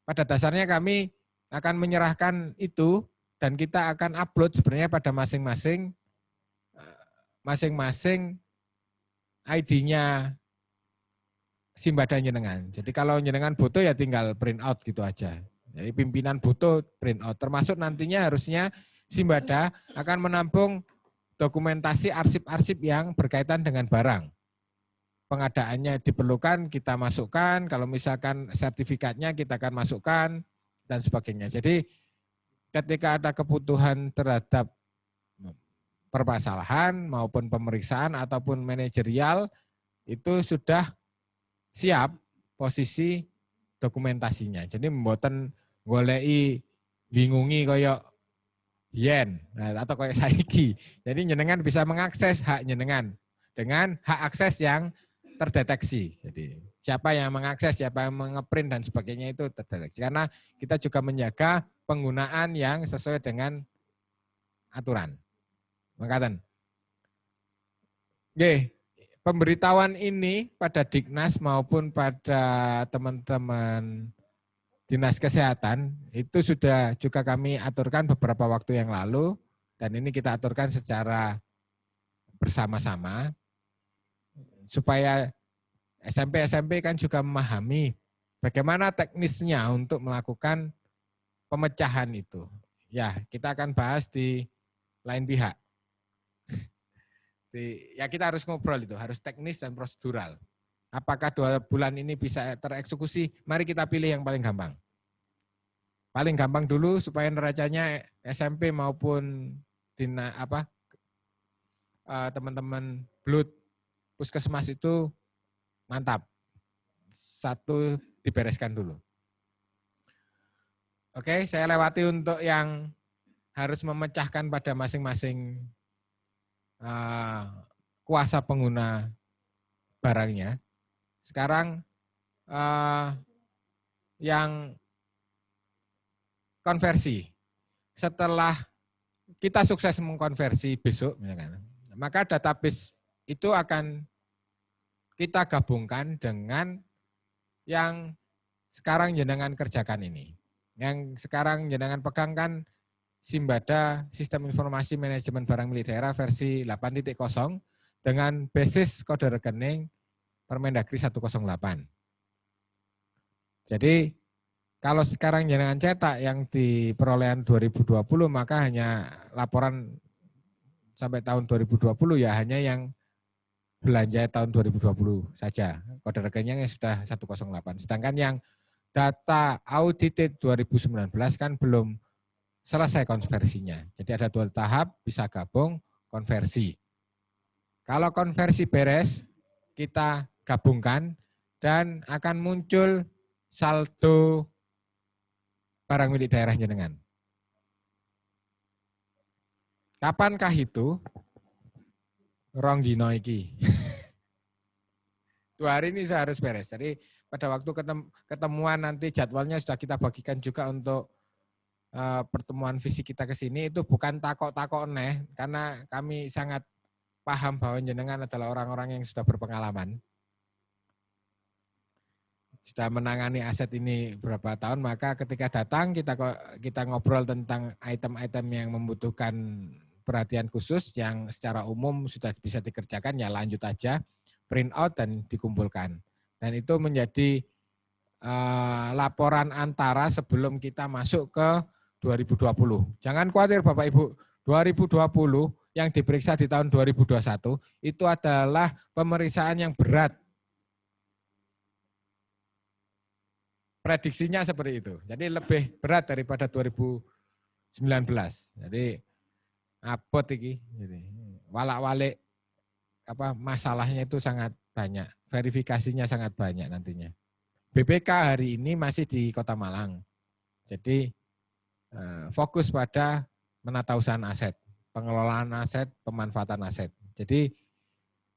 pada dasarnya kami akan menyerahkan itu dan kita akan upload sebenarnya pada masing-masing ID-nya Simbada jenengan. Jadi kalau jenengan butuh ya tinggal print out gitu aja. Jadi pimpinan butuh print out. Termasuk nantinya harusnya Simbada akan menampung dokumentasi arsip-arsip yang berkaitan dengan barang. Pengadaannya diperlukan, kita masukkan. Kalau misalkan sertifikatnya kita akan masukkan dan sebagainya. Jadi ketika ada kebutuhan terhadap permasalahan maupun pemeriksaan ataupun manajerial itu sudah siap posisi dokumentasinya. Jadi mboten goleki bingungi koyok yen atau kayak saiki. Jadi jenengan bisa mengakses hak jenengan dengan hak akses yang terdeteksi. Jadi siapa yang mengakses, siapa yang mengeprint dan sebagainya itu terdeteksi. Karena kita juga menjaga penggunaan yang sesuai dengan aturan. Mengatakan, pemberitahuan ini pada Dignas maupun pada teman-teman Dinas Kesehatan itu sudah juga kami aturkan beberapa waktu yang lalu dan ini kita aturkan secara bersama-sama supaya SMP kan juga memahami bagaimana teknisnya untuk melakukan pemecahan itu. Ya, kita akan bahas di lain pihak. Ya kita harus ngobrol itu, harus teknis dan prosedural. Apakah 2 bulan ini bisa tereksekusi? Mari kita pilih yang paling gampang. Paling gampang dulu supaya neracanya SMP maupun teman-teman Blut Puskesmas itu mantap. 1 dibereskan dulu. Oke, saya lewati untuk yang harus memecahkan pada masing-masing kuasa pengguna barangnya. Sekarang yang konversi. Setelah kita sukses mengkonversi besok, maka database itu akan kita gabungkan dengan yang sekarang jenengan kerjakan ini. Yang sekarang jenengan pegang kan Simbada Sistem Informasi Manajemen Barang Milik Daerah versi 8.0 dengan basis kode rekening Permendagri 108. Jadi kalau sekarang jenengan cetak yang di perolehan 2020 maka hanya laporan sampai tahun 2020 ya hanya yang belanja tahun 2020 saja. Kode rekeningnya sudah 108. Sedangkan yang data audited 2019 kan belum selesai konversinya. Jadi ada 2 tahap, bisa gabung, konversi. Kalau konversi beres, kita gabungkan dan akan muncul saldo barang milik daerah jenengan. Kapankah itu? Rong dino iki. 2 hari ini saya harus beres. Jadi pada waktu ketemuan nanti jadwalnya sudah kita bagikan juga untuk pertemuan fisik kita ke sini itu bukan takok-takok neh karena kami sangat paham bahwa jenengan adalah orang-orang yang sudah berpengalaman. Sudah menangani aset ini berapa tahun, maka ketika datang kita ngobrol tentang item-item yang membutuhkan perhatian khusus yang secara umum sudah bisa dikerjakan ya lanjut aja, print out dan dikumpulkan. Dan itu menjadi laporan antara sebelum kita masuk ke 2020. Jangan khawatir Bapak Ibu, 2020 yang diperiksa di tahun 2021 itu adalah pemeriksaan yang berat. Prediksinya seperti itu. Jadi lebih berat daripada 2019. Jadi apot iki. Jadi walak-walik masalahnya itu sangat banyak. Verifikasinya sangat banyak nantinya. BPK hari ini masih di Kota Malang. Jadi fokus pada menata usaha aset, pengelolaan aset, pemanfaatan aset. Jadi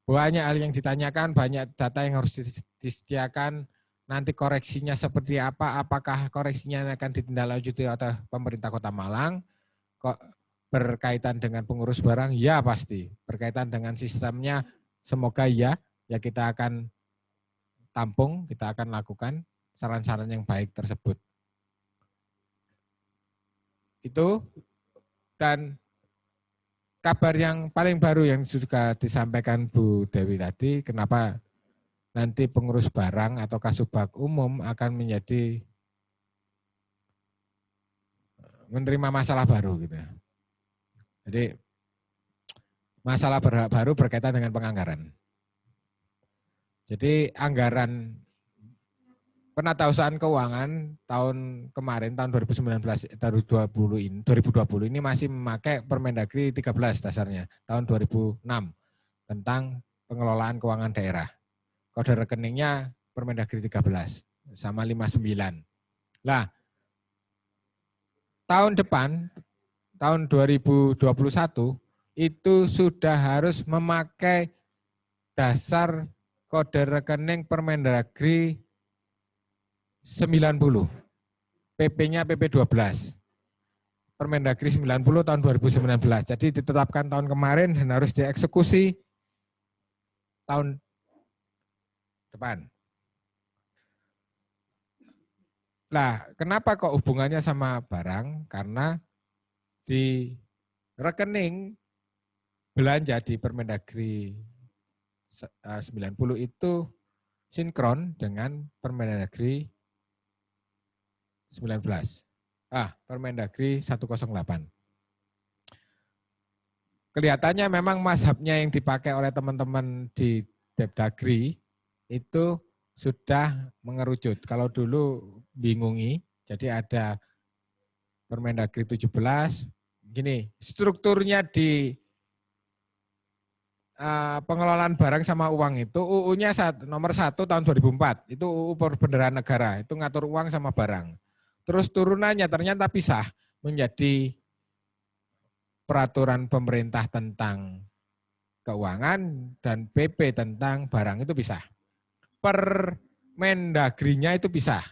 banyak hal yang ditanyakan, banyak data yang harus disediakan, nanti koreksinya seperti apa, apakah koreksinya akan ditindaklanjuti oleh pemerintah Kota Malang, kok berkaitan dengan pengurus barang, ya pasti. Berkaitan dengan sistemnya, semoga ya kita akan tampung, kita akan lakukan saran-saran yang baik tersebut. Itu dan kabar yang paling baru yang juga disampaikan Bu Dewi tadi, kenapa nanti pengurus barang atau kasubag umum akan menjadi menerima masalah baru gitu. Jadi masalah baru berkaitan dengan penganggaran. Jadi anggaran penatausahaan keuangan tahun kemarin, tahun 2019, 2020 ini masih memakai Permendagri 13 dasarnya, tahun 2006 tentang pengelolaan keuangan daerah. Kode rekeningnya Permendagri 13 sama 59. Nah, tahun depan, tahun 2021 itu sudah harus memakai dasar kode rekening Permendagri 90. PP-nya PP 12. Permendagri 90 tahun 2019. Jadi ditetapkan tahun kemarin dan harus dieksekusi tahun depan. Nah, kenapa kok hubungannya sama barang? Karena di rekening belanja di Permendagri 90 itu sinkron dengan Permendagri 19. Permendagri 108. Kelihatannya memang mazhabnya yang dipakai oleh teman-teman di Depdagri itu sudah mengerucut. Kalau dulu bingungi, jadi ada Permendagri 17, gini, strukturnya di pengelolaan barang sama uang itu UU-nya nomor 1 tahun 2004, itu UU Perbendaharaan Negara, itu ngatur uang sama barang. Terus turunannya ternyata pisah menjadi peraturan pemerintah tentang keuangan dan PP tentang barang itu pisah. Permendagrinya itu pisah.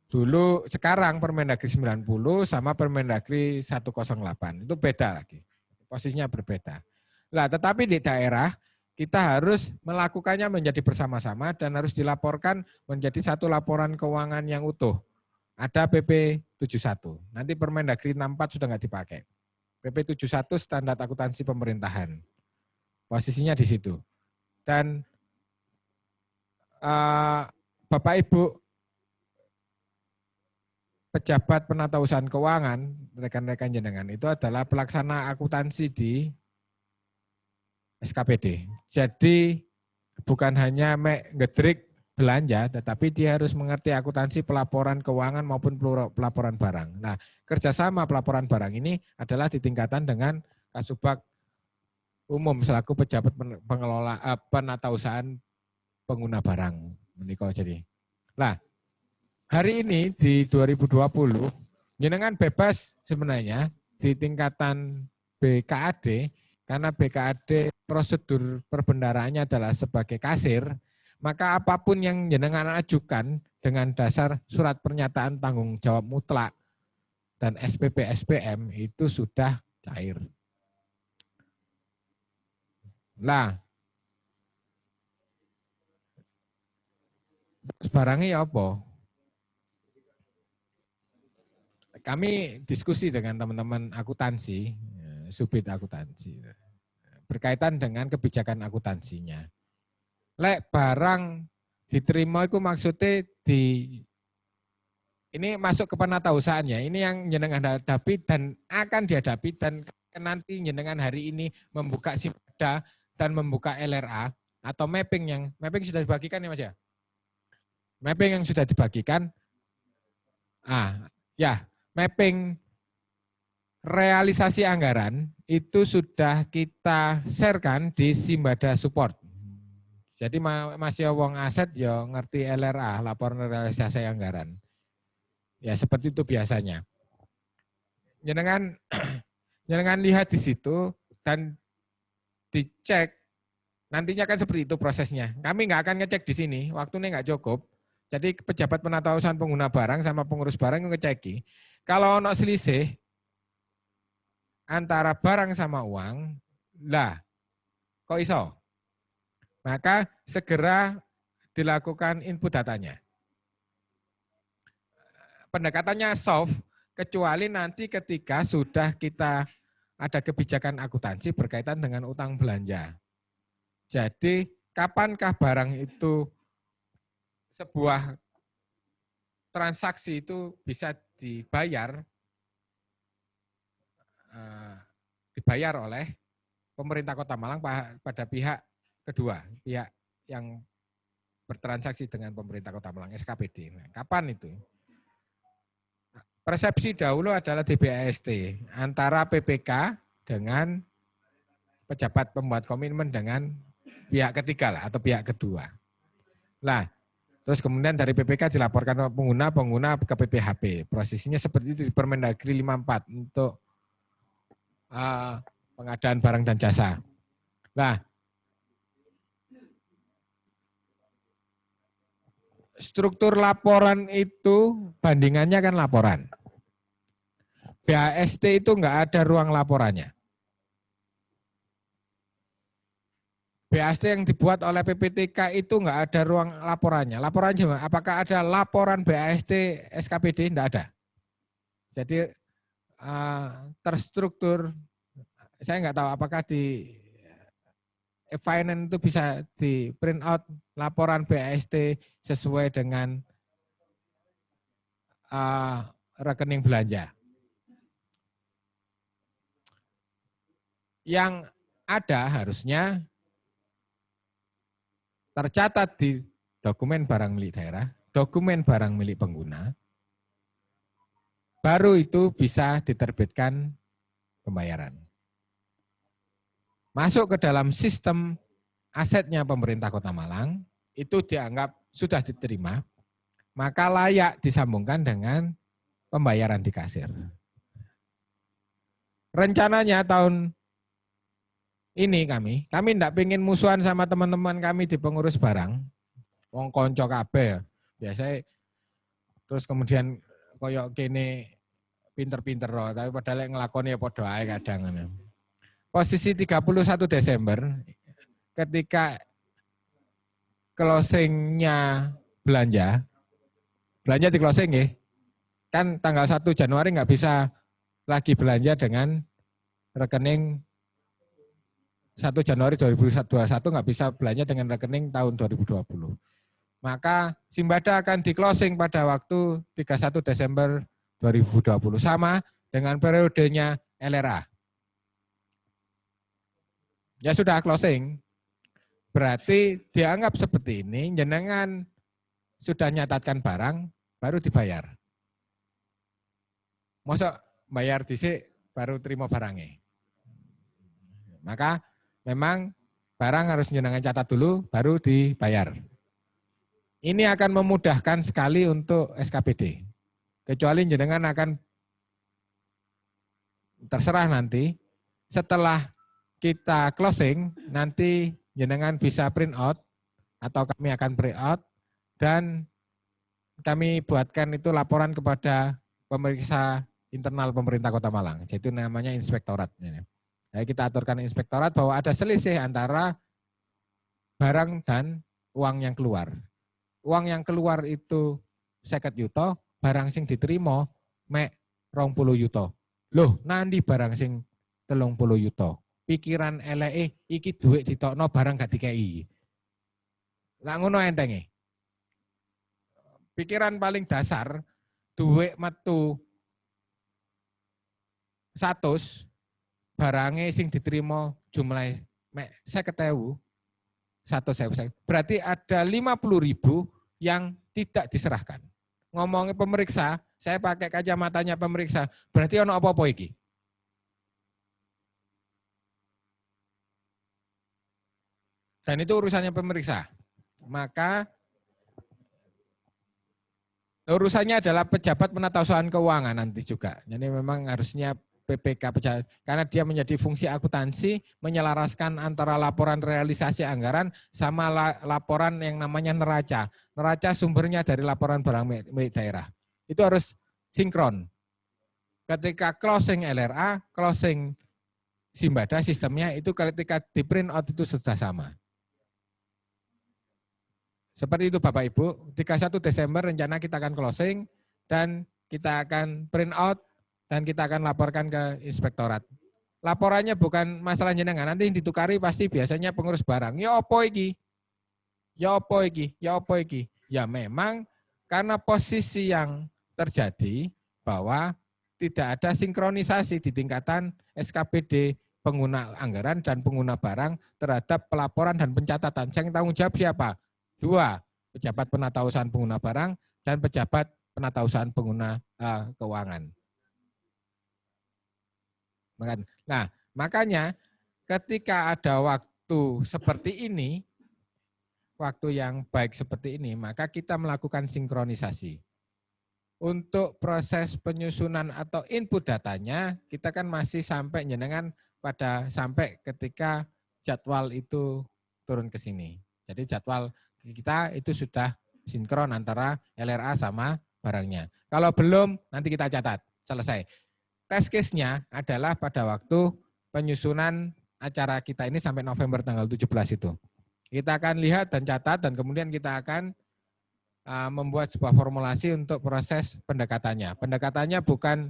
Dulu sekarang Permendagri 90 sama Permendagri 108 itu beda lagi. Posisinya berbeda. Nah, tetapi di daerah kita harus melakukannya menjadi bersama-sama dan harus dilaporkan menjadi satu laporan keuangan yang utuh. Ada PP 71. Nanti Permendagri 64 sudah nggak dipakai. PP 71 standar akuntansi pemerintahan. Posisinya di situ. Dan Bapak Ibu pejabat penatausahaan keuangan, rekan-rekan jenengan itu adalah pelaksana akuntansi di SKPD. Jadi bukan hanya ngedrik belanja, tetapi dia harus mengerti akuntansi pelaporan keuangan maupun pelaporan barang. Nah, kerjasama pelaporan barang ini adalah ditingkatkan dengan Kasubag Umum selaku pejabat pengelola penatausahaan pengguna barang. Menikah jadi. Nah, hari ini di 2020, jenengan bebas sebenarnya di tingkatan BKAD, karena BKAD prosedur perbendaraannya adalah sebagai kasir, maka apapun yang jenengan ajukan dengan dasar surat pernyataan tanggung jawab mutlak dan SPP SPM itu sudah cair. Nah, barangnya apa? Kami diskusi dengan teman-teman akuntansi, subit akuntansi, berkaitan dengan kebijakan akuntansinya. Lek barang diterima itu maksudnya ini masuk ke penatausahaannya, ini yang jenengan hadapi dan akan dihadapi dan nanti jenengan hari ini membuka SIMADA dan membuka LRA atau mapping sudah dibagikan ya Mas ya? Mapping yang sudah dibagikan, mapping realisasi anggaran itu sudah kita sharekan di SIMADA Support. Jadi masih wong aset ya ngerti LRA, laporan realisasi anggaran. Ya seperti itu biasanya. Jenengan lihat di situ dan dicek. Nantinya kan seperti itu prosesnya. Kami nggak akan ngecek di sini, waktunya nggak cukup. Jadi pejabat penatausahaan pengguna barang sama pengurus barang yang ngeceki. Kalau ono selisih antara barang sama uang, lah kok iso? Maka segera dilakukan input datanya. Pendekatannya soft, kecuali nanti ketika sudah kita ada kebijakan akuntansi berkaitan dengan utang belanja. Jadi kapankah barang itu sebuah transaksi itu bisa dibayar oleh pemerintah Kota Malang pada pihak kedua, pihak yang bertransaksi dengan pemerintah Kota Malang, SKPD. Nah, kapan itu? Persepsi dahulu adalah DBAST antara PPK dengan pejabat pembuat komitmen dengan pihak ketiga lah atau pihak kedua. Nah, terus kemudian dari PPK dilaporkan pengguna ke PPHP. Prosesnya seperti itu di Permendagri 54 untuk pengadaan barang dan jasa. Nah, struktur laporan itu bandingannya kan laporan. BAST itu enggak ada ruang laporannya. BAST yang dibuat oleh PPTK itu enggak ada ruang laporannya. Laporannya apakah ada laporan BAST SKPD? Enggak ada. Jadi terstruktur, saya enggak tahu apakah di finance itu bisa di print out laporan BAST sesuai dengan rekening belanja. Yang ada harusnya tercatat di dokumen barang milik daerah, dokumen barang milik pengguna, baru itu bisa diterbitkan pembayaran. Masuk ke dalam sistem asetnya pemerintah Kota Malang, itu dianggap sudah diterima, maka layak disambungkan dengan pembayaran di kasir. Rencananya tahun ini kami tidak pengen musuhan sama teman-teman kami di pengurus barang, wong konco kabeh biasa, terus kemudian koyok kene pinter-pinter loh, tapi padahal ngelakoni ya podo ae kadang. Posisi 31 Desember ketika closingnya belanja di closing ya, kan tanggal 1 Januari nggak bisa lagi belanja dengan rekening 1 Januari 2021 nggak bisa belanja dengan rekening tahun 2020. Maka Simbada akan di closing pada waktu 31 Desember 2020 sama dengan periodenya LRA. Ya sudah closing. Berarti dianggap seperti ini, jenengan sudah nyatatkan barang baru dibayar. Masa bayar dhisik baru terima barangnya. Maka memang barang harus jenengan catat dulu, baru dibayar. Ini akan memudahkan sekali untuk SKPD. Kecuali jenengan akan terserah nanti, setelah kita closing, nanti jenengan bisa print out, atau kami akan print out, dan kami buatkan itu laporan kepada pemeriksa internal pemerintah Kota Malang, yaitu namanya inspektorat. Jadi kita aturkan inspektorat bahwa ada selisih antara barang dan uang yang keluar. Uang yang keluar itu 50 yuto, barang sing diterima mek 20 yuto. Loh, nanti barang sing 30 yuto. Pikiran eleke iki duit ditokno barang gak dikei. Lah ngono entenge. Pikiran paling dasar duit metu 100, barangnya sing diterima jumlah mek 50.000, 100.000. Berarti ada 50.000 yang tidak diserahkan. Ngomongnya pemeriksa, saya pakai kacamatanya pemeriksa, berarti ono apa-apa iki? Dan itu urusannya pemeriksa. Maka urusannya adalah pejabat penata usaha keuangan nanti juga. Jadi memang harusnya PPK pejabat, karena dia menjadi fungsi akuntansi, menyelaraskan antara laporan realisasi anggaran sama laporan yang namanya neraca. Neraca sumbernya dari laporan barang milik daerah. Itu harus sinkron. Ketika closing LRA, closing Simbada sistemnya itu ketika di print out itu sudah sama. Seperti itu Bapak Ibu, 31 Desember rencana kita akan closing dan kita akan print out dan kita akan laporkan ke inspektorat. Laporannya bukan masalah jenengan, nanti yang ditukari pasti biasanya pengurus barang. Ya apa iki? Ya apa iki? Ya apa iki? Ya memang karena posisi yang terjadi bahwa tidak ada sinkronisasi di tingkatan SKPD pengguna anggaran dan pengguna barang terhadap pelaporan dan pencatatan. Yang tanggung jawab siapa? 2, pejabat penata usaha pengguna barang dan pejabat penata usaha pengguna keuangan. Nah, makanya ketika ada waktu seperti ini, waktu yang baik seperti ini, maka kita melakukan sinkronisasi. Untuk proses penyusunan atau input datanya, kita kan masih sampai jenengan pada sampai ketika jadwal itu turun ke sini. Jadi jadwal kita itu sudah sinkron antara LRA sama barangnya. Kalau belum, nanti kita catat. Selesai. Test case-nya adalah pada waktu penyusunan acara kita ini sampai November tanggal 17 itu. Kita akan lihat dan catat dan kemudian kita akan membuat sebuah formulasi untuk proses pendekatannya. Pendekatannya bukan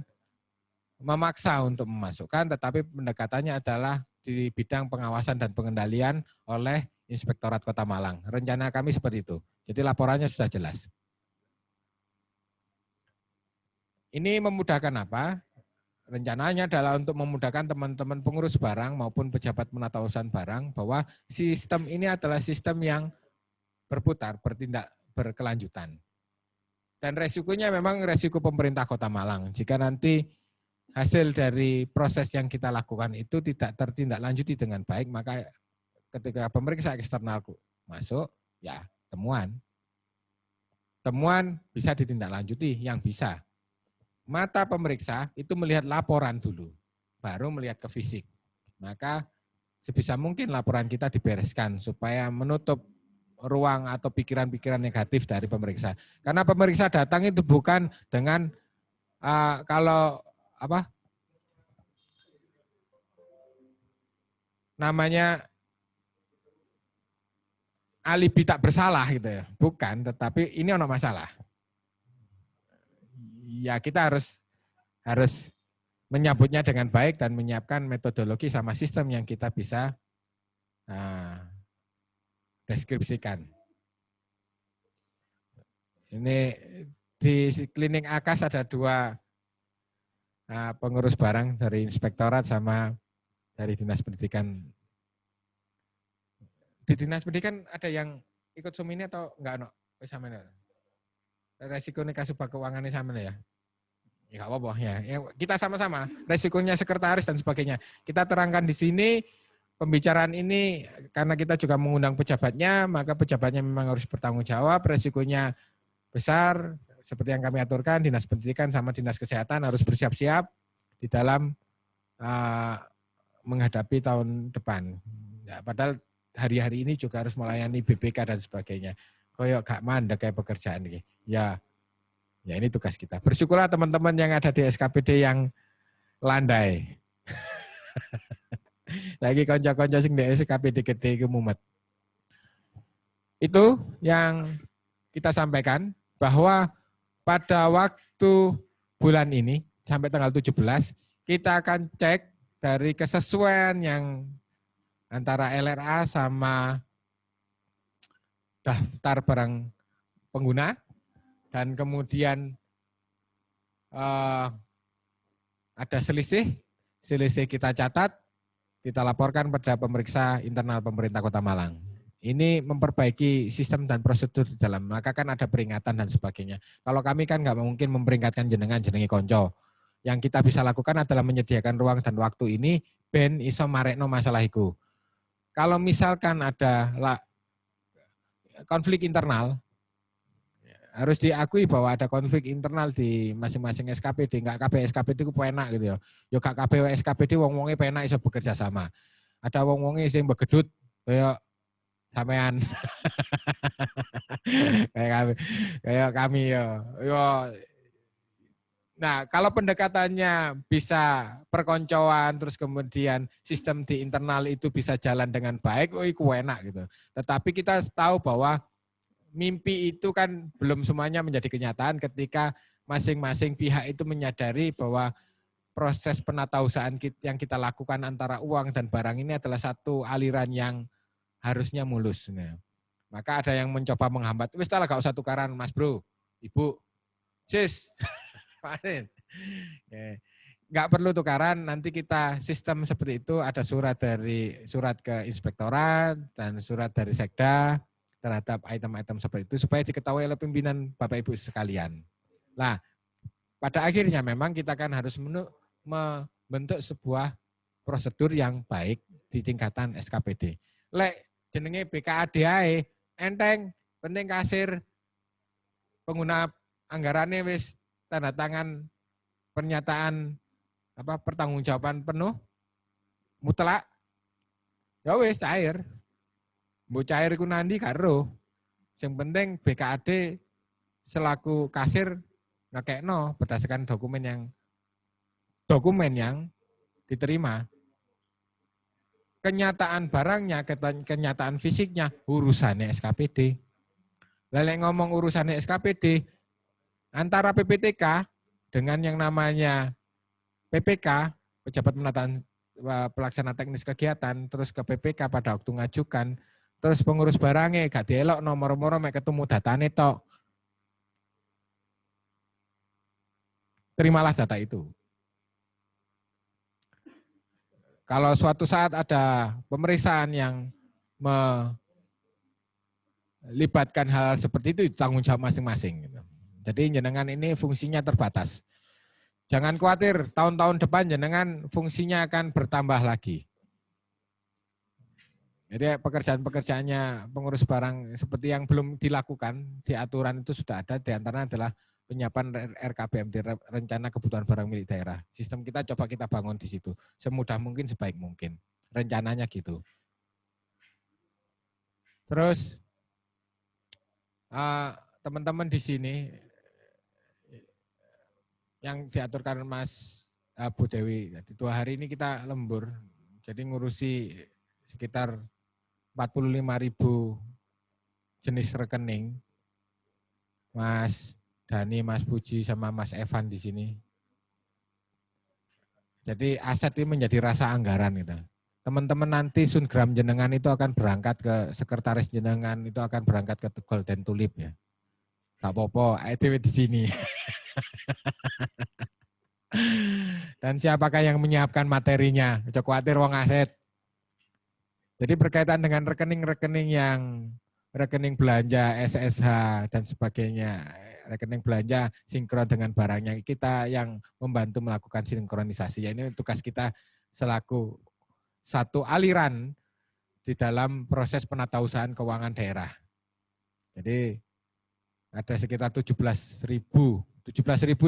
memaksa untuk memasukkan, tetapi pendekatannya adalah di bidang pengawasan dan pengendalian oleh Inspektorat Kota Malang. Rencana kami seperti itu. Jadi laporannya sudah jelas. Ini memudahkan apa? Rencananya adalah untuk memudahkan teman-teman pengurus barang maupun pejabat penatausahaan barang bahwa sistem ini adalah sistem yang berputar, bertindak berkelanjutan. Dan resikonya memang resiko pemerintah Kota Malang. Jika nanti hasil dari proses yang kita lakukan itu tidak tertindaklanjuti dengan baik, maka ketika pemeriksa eksternal masuk, ya temuan bisa ditindaklanjuti yang bisa. Mata pemeriksa itu melihat laporan dulu, baru melihat ke fisik. Maka sebisa mungkin laporan kita dibereskan supaya menutup ruang atau pikiran-pikiran negatif dari pemeriksa. Karena pemeriksa datang itu bukan dengan kalau apa namanya alibi tak bersalah gitu ya, bukan, tetapi ini ono masalah. Ya kita harus menyambutnya dengan baik dan menyiapkan metodologi sama sistem yang kita bisa deskripsikan. Ini di klinik Akas ada 2 pengurus barang dari inspektorat sama dari dinas pendidikan. Di dinas pendidikan ada yang ikut Zoom ini atau enggak? Resiko kasubag keuangannya sama ya? Ya nggak apa-apa ya. Kita sama-sama resikonya sekretaris dan sebagainya. Kita terangkan di sini pembicaraan ini karena kita juga mengundang pejabatnya, maka pejabatnya memang harus bertanggung jawab. Resikonya besar seperti yang kami aturkan, dinas pendidikan sama dinas kesehatan harus bersiap-siap di dalam menghadapi tahun depan. Ya, padahal hari-hari ini juga harus melayani BPK dan sebagainya. Koyok gak mandek kayak pekerjaan ini. Ya ini tugas kita. Bersyukurlah teman-teman yang ada di SKPD yang landai. Lagi konco-konco sing di SKPD gede ke mumet. Itu yang kita sampaikan bahwa pada waktu bulan ini sampai tanggal 17 kita akan cek dari kesesuaian yang antara LRA sama daftar barang pengguna dan kemudian ada selisih kita catat, kita laporkan pada pemeriksa internal pemerintah Kota Malang. Ini memperbaiki sistem dan prosedur di dalam, maka kan ada peringatan dan sebagainya. Kalau kami kan nggak mungkin memperingatkan jenengi konco. Yang kita bisa lakukan adalah menyediakan ruang dan waktu ini ben iso marekno masalah iku. Kalau misalkan ada konflik internal, harus diakui bahwa ada konflik internal di masing-masing SKPD. Enggak kabeh SKPD ku penak gitu ya. Yo gak kabeh SKPD wong-wonge penak iso bekerja sama. Ada wong-wonge sing begedut kaya sampean. kayak kami ya. Nah, kalau pendekatannya bisa perkoncoan terus kemudian sistem di internal itu bisa jalan dengan baik, iku enak gitu. Tetapi kita tahu bahwa mimpi itu kan belum semuanya menjadi kenyataan ketika masing-masing pihak itu menyadari bahwa proses penatausahaan yang kita lakukan antara uang dan barang ini adalah satu aliran yang harusnya mulus. Nah, maka ada yang mencoba menghambat. Wis tak gak usah tukaran Mas Bro, Ibu, Sis. Nggak perlu tukaran, nanti kita sistem seperti itu ada surat ke inspektorat dan surat dari sekda terhadap item-item seperti itu supaya diketahui oleh pimpinan Bapak Ibu sekalian. Nah, pada akhirnya memang kita kan harus membentuk sebuah prosedur yang baik di tingkatan SKPD. Lek jenenge BKAD enteng, penting kasir pengguna anggarannya wis tanda tangan pernyataan pertanggungjawaban penuh mutlak ya wis cair. Mbok cair iku nandi karo. Yang penting BKAD selaku kasir ngekekno berdasarkan dokumen yang diterima. Kenyataan barangnya, kenyataan fisiknya, urusannya SKPD. Lalu ngomong urusannya SKPD, antara PPTK dengan yang namanya PPK, pejabat penataan pelaksana teknis kegiatan, terus ke PPK pada waktu ngajukan, terus pengurus barangnya gak dielok nomor-nomor mek ketemu datane tok. Terimalah data itu. Kalau suatu saat ada pemeriksaan yang melibatkan hal seperti itu, tanggung jawab masing-masing. Jadi jenengan ini fungsinya terbatas. Jangan khawatir, tahun-tahun depan jenengan fungsinya akan bertambah lagi. Jadi pekerjaan-pekerjaannya pengurus barang seperti yang belum dilakukan di aturan itu sudah ada, diantaranya adalah penyiapan RKBMD, rencana kebutuhan barang milik daerah. Sistem kita coba kita bangun di situ, semudah mungkin, sebaik mungkin. Rencananya gitu. Terus teman-teman di sini yang diaturkan Mas Bu Dewi, 2 hari ini kita lembur, jadi ngurusi sekitar 45.000 jenis rekening. Mas Dani, Mas Puji, sama Mas Evan di sini. Jadi aset ini menjadi rasa anggaran gitu. Teman-teman nanti Sungram jenengan itu akan berangkat ke sekretaris jenengan, itu akan berangkat ke Golden Tulip ya. Gak apa-apa, EDW di sini. Dan siapakah yang menyiapkan materinya? Ojo khawatir wong aset. Jadi berkaitan dengan rekening-rekening yang rekening belanja, SSH dan sebagainya, rekening belanja sinkron dengan barangnya, kita yang membantu melakukan sinkronisasi. Ya, ini tugas kita selaku satu aliran di dalam proses penatausahaan keuangan daerah. Jadi ada sekitar 17.000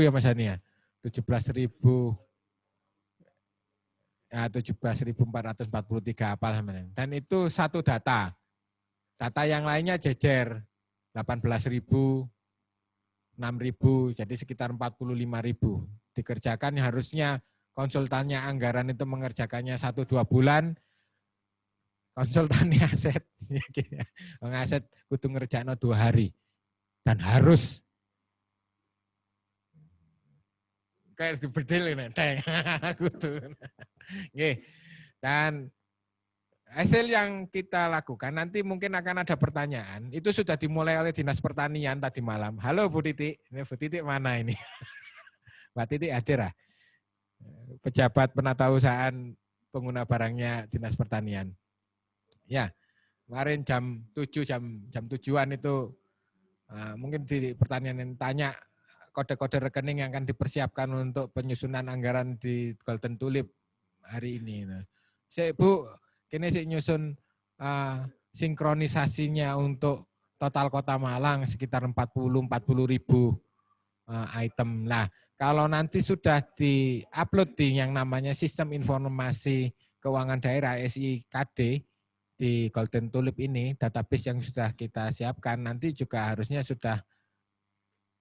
ya Mas Hani ya, 17.000 ya 17.443 apal namanya. Dan itu satu data. Data yang lainnya jejer 18.000, 6.000, jadi sekitar 45.000. Dikerjakan harusnya konsultannya anggaran itu mengerjakannya 1-2 bulan. Konsultannya aset, aset kudu ngerjakno 2 hari. Dan harus. Kayak dibedil ini, deng. Dan hasil yang kita lakukan nanti mungkin akan ada pertanyaan. Itu sudah dimulai oleh Dinas Pertanian tadi malam. Halo Bu Titik, ini Bu Titik mana ini? Mbak Titik hadir lah. Pejabat penatausahaan pengguna barangnya Dinas Pertanian. Ya, kemarin jam 7, jam 7-an itu mungkin di pertanian yang tanya kode-kode rekening yang akan dipersiapkan untuk penyusunan anggaran di Golden Tulip hari ini. Bu, kini sih nyusun sinkronisasinya untuk total Kota Malang sekitar 40.000 item. Nah, kalau nanti sudah di-upload di yang namanya Sistem Informasi Keuangan Daerah SIKD di Golden Tulip ini, database yang sudah kita siapkan nanti juga harusnya sudah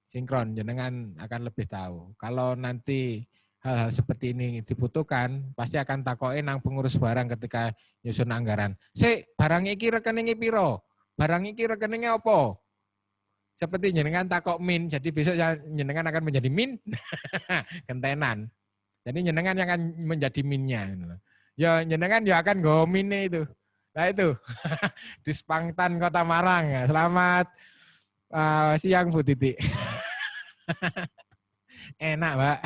sinkron, jenengan akan lebih tahu. Kalau nanti hal-hal seperti ini dibutuhkan, pasti akan takokin nang pengurus barang ketika nyusun anggaran. Barang iki rekeningnya piro? Barang iki rekeningnya apa? Seperti jenengan takok min, jadi besok jenengan akan menjadi min, kentenan. Jadi jenengan yang akan menjadi minnya. Ya jenengan ya akan go minnya itu. Nah itu, di Spangtan Kota Malang. Selamat siang Bu Titik. Enak, Mbak.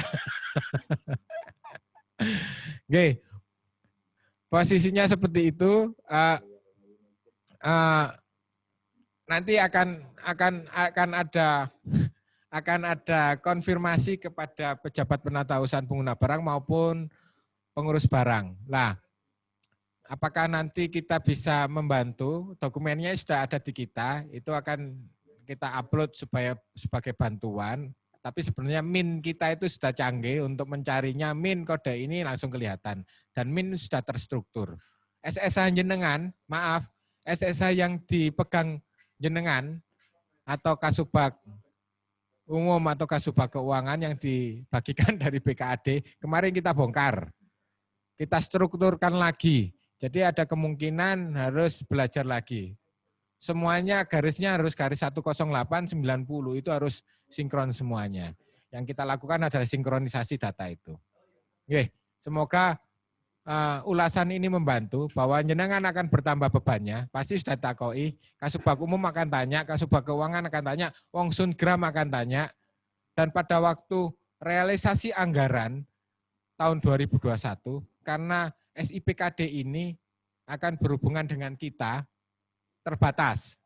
Oke. Posisinya seperti itu. Nanti akan ada konfirmasi kepada pejabat penatausahaan pengguna barang maupun pengurus barang. Nah, apakah nanti kita bisa membantu? Dokumennya sudah ada di kita, itu akan kita upload sebagai bantuan. Tapi sebenarnya min kita itu sudah canggih untuk mencarinya, min kode ini langsung kelihatan. Dan min sudah terstruktur. SSH jenengan, maaf, SSH yang dipegang jenengan, atau kasubag umum atau kasubag keuangan yang dibagikan dari BKAD, kemarin kita bongkar. Kita strukturkan lagi. Jadi ada kemungkinan harus belajar lagi. Semuanya garisnya harus garis 10890, itu harus sinkron semuanya. Yang kita lakukan adalah sinkronisasi data itu. Oke, semoga ulasan ini membantu bahwa jenengan akan bertambah bebannya, pasti sudah takoi, kasubag umum akan tanya, kasubag keuangan akan tanya, wong sungram akan tanya, dan pada waktu realisasi anggaran tahun 2021, karena SIPKD ini akan berhubungan dengan kita, terbatas.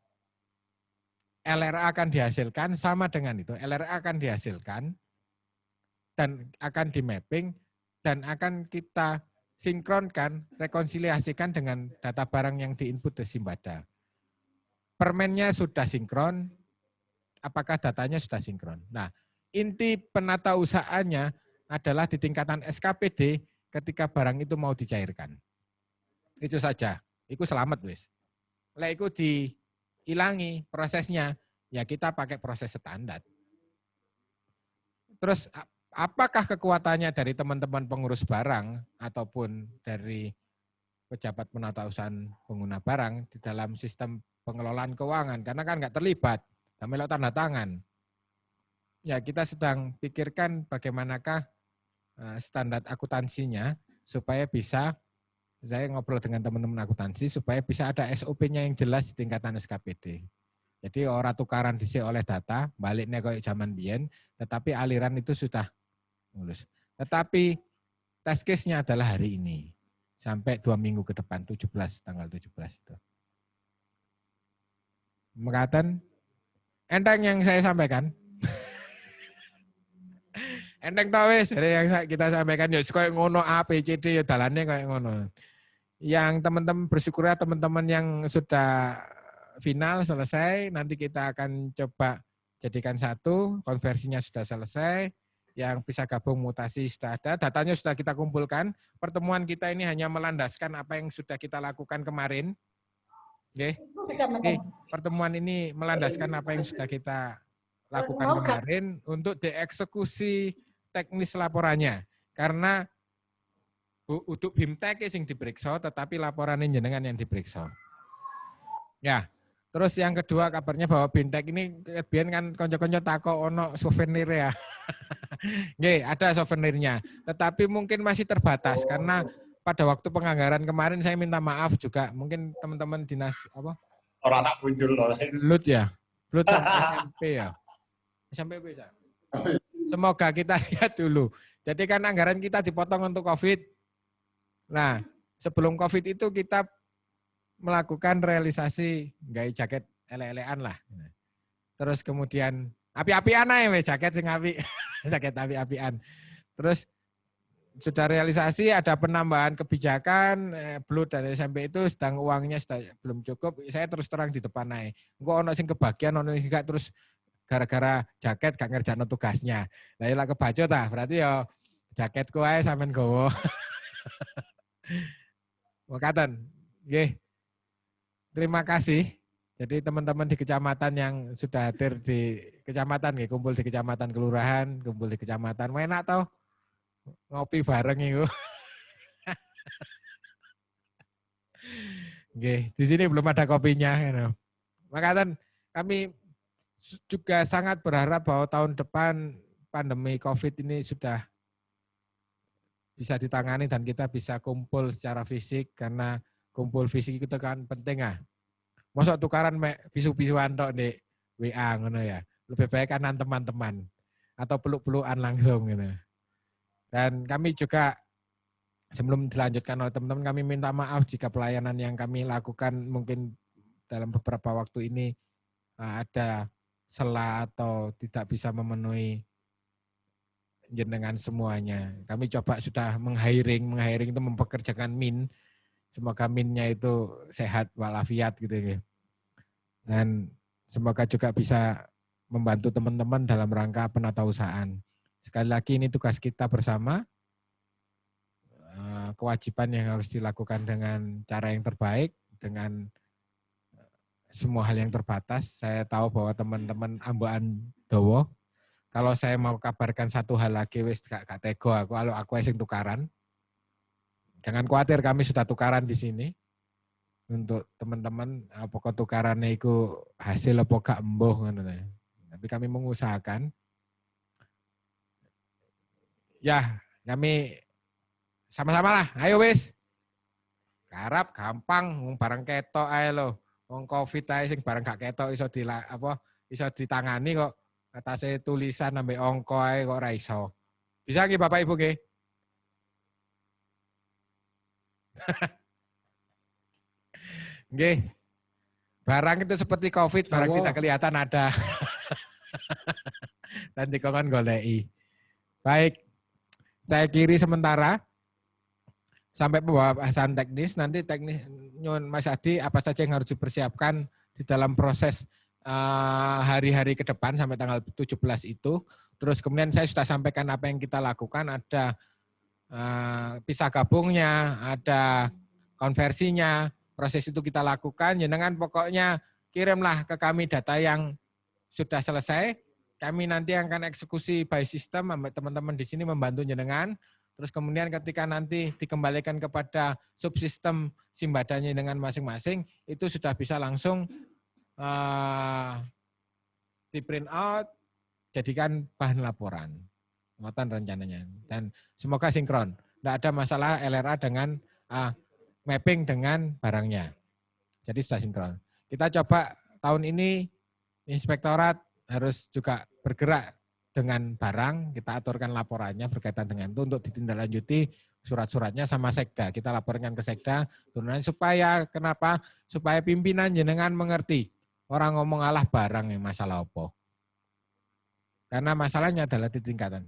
LRA akan dihasilkan, sama dengan itu, LRA akan dihasilkan, dan akan di mapping, dan akan kita sinkronkan, rekonsiliasikan dengan data barang yang diinput di Simbada. Permennya sudah sinkron, apakah datanya sudah sinkron? Nah, inti penata usahanya adalah di tingkatan SKPD ketika barang itu mau dicairkan. Itu saja, itu selamat wis. Lah itu dihilangi prosesnya, ya kita pakai proses standar. Terus apakah kekuatannya dari teman-teman pengurus barang ataupun dari pejabat penata usahaan pengguna barang di dalam sistem pengelolaan keuangan? Karena kan nggak terlibat, nggak melok tanda tangan. Ya kita sedang pikirkan bagaimanakah standar akuntansinya supaya bisa, saya ngobrol dengan teman-teman akuntansi, supaya bisa ada SOP-nya yang jelas di tingkatan SKPD. Jadi orang tukaran disi oleh data, baliknya kayak zaman biyen, tetapi aliran itu sudah mulus. Tetapi test case-nya adalah hari ini. Sampai 2 minggu ke depan, tanggal 17 itu. Mengatakan, enteng yang saya sampaikan. Enteng tau wis, yang kita sampaikan, ya kayak ngono A, B, C, D, ya dalannya kayak ngono. Yang teman-teman bersyukur ya teman-teman yang sudah final selesai, nanti kita akan coba jadikan satu, konversinya sudah selesai, yang bisa gabung mutasi sudah ada, datanya sudah kita kumpulkan. Pertemuan kita ini hanya melandaskan apa yang sudah kita lakukan kemarin. Oke. Jadi, pertemuan ini melandaskan apa yang sudah kita lakukan kemarin untuk dieksekusi teknis laporannya. Karena untuk BIMTEK yang diperiksa, tetapi laporan jenengan yang diperiksa. Ya. Terus yang kedua kabarnya bahwa BIMTEK ini biyen kan konco-konco tako ono souvenir ya. Nggih, ada souvenirnya. Tetapi mungkin masih terbatas karena pada waktu penganggaran kemarin saya minta maaf juga. Mungkin teman-teman dinas apa? Orang tak muncul loh. Lut ya. Lut SMP ya. SMP bisa. Semoga kita lihat dulu. Jadi kan anggaran kita dipotong untuk COVID. Nah, sebelum COVID itu kita melakukan realisasi gaya jaket ele-elean lah. Terus kemudian api-apian aja jaket sing api. Jaket api-apian. Terus sudah realisasi ada penambahan kebijakan, Blut dan SMP itu sedang uangnya sudah belum cukup. Saya terus terang di depan naik. Engko ono sing kebagian, ono sing gak, terus gara-gara jaket gak ngerjain tugasnya. Lah ya kebaca ta, berarti ya jaketku ae sampean gowo. Makaten. Nggih. Terima kasih. Jadi teman-teman di kecamatan yang sudah hadir di kecamatan, kumpul di kecamatan kelurahan, kumpul di kecamatan, enak tau ngopi bareng itu. Di sini belum ada kopinya. Makanya kami juga sangat berharap bahwa tahun depan pandemi COVID ini sudah bisa ditangani dan kita bisa kumpul secara fisik, karena kumpul fisik itu kan penting ah. Masa tukaran bisu-bisuan tok di WA ngono ya. Lebih baik kanan teman-teman atau peluk-pelukan langsung gitu. Dan kami juga sebelum dilanjutkan oleh teman-teman, kami minta maaf jika pelayanan yang kami lakukan mungkin dalam beberapa waktu ini ada celah atau tidak bisa memenuhi jenengan semuanya. Kami coba sudah meng-hiring itu mempekerjakan min. Semoga minnya itu sehat walafiat gitu ya. Dan semoga juga bisa membantu teman-teman dalam rangka penatausahaan. Sekali lagi ini tugas kita bersama. Kewajiban yang harus dilakukan dengan cara yang terbaik, dengan semua hal yang terbatas. Saya tahu bahwa teman-teman ambakan dawa, kalau saya mau kabarkan satu hal lagi wis gak tego aku, kalau aku sing tukaran. Jangan khawatir, kami sudah tukaran di sini. Untuk teman-teman apa tukarannya itu hasil apa gak embuh ngono. Tapi kami mengusahakan. Ya, kami sama-sama lah. Ayo wis. Karap gampang barang ketok ae lho. Wong Covid ae sing barang gak ketok iso iso ditangani kok. Atase tulisan ambek angka ae kok ora iso. Bisa nggih Bapak Ibu nggih? Nggih. Barang itu seperti Covid, barang tidak kelihatan ada. Nanti kon goleki. Baik. Saya kiri sementara sampai pembahasan teknis. Nanti teknis nyun Mas Adi apa saja yang harus dipersiapkan di dalam proses hari-hari ke depan sampai tanggal 17 itu. Terus kemudian saya sudah sampaikan apa yang kita lakukan, ada pisah gabungnya, ada konversinya, proses itu kita lakukan. Jenengan pokoknya kirimlah ke kami data yang sudah selesai. Kami nanti akan eksekusi by system, teman-teman di sini membantu jenengan. Terus kemudian ketika nanti dikembalikan kepada subsistem Simbadanya dengan masing-masing, itu sudah bisa langsung di print out, jadikan bahan laporan. Ngoten rencananya. Dan semoga sinkron. Tidak ada masalah LRA dengan mapping dengan barangnya. Jadi sudah sinkron. Kita coba tahun ini inspektorat harus juga bergerak dengan barang, kita aturkan laporannya berkaitan dengan itu untuk ditindaklanjuti surat-suratnya sama Sekda. Kita laporkan ke Sekda, turunan supaya kenapa? Supaya pimpinan jenengan mengerti. Orang ngomong alah barang yang masalah apa. Karena masalahnya adalah di tingkatan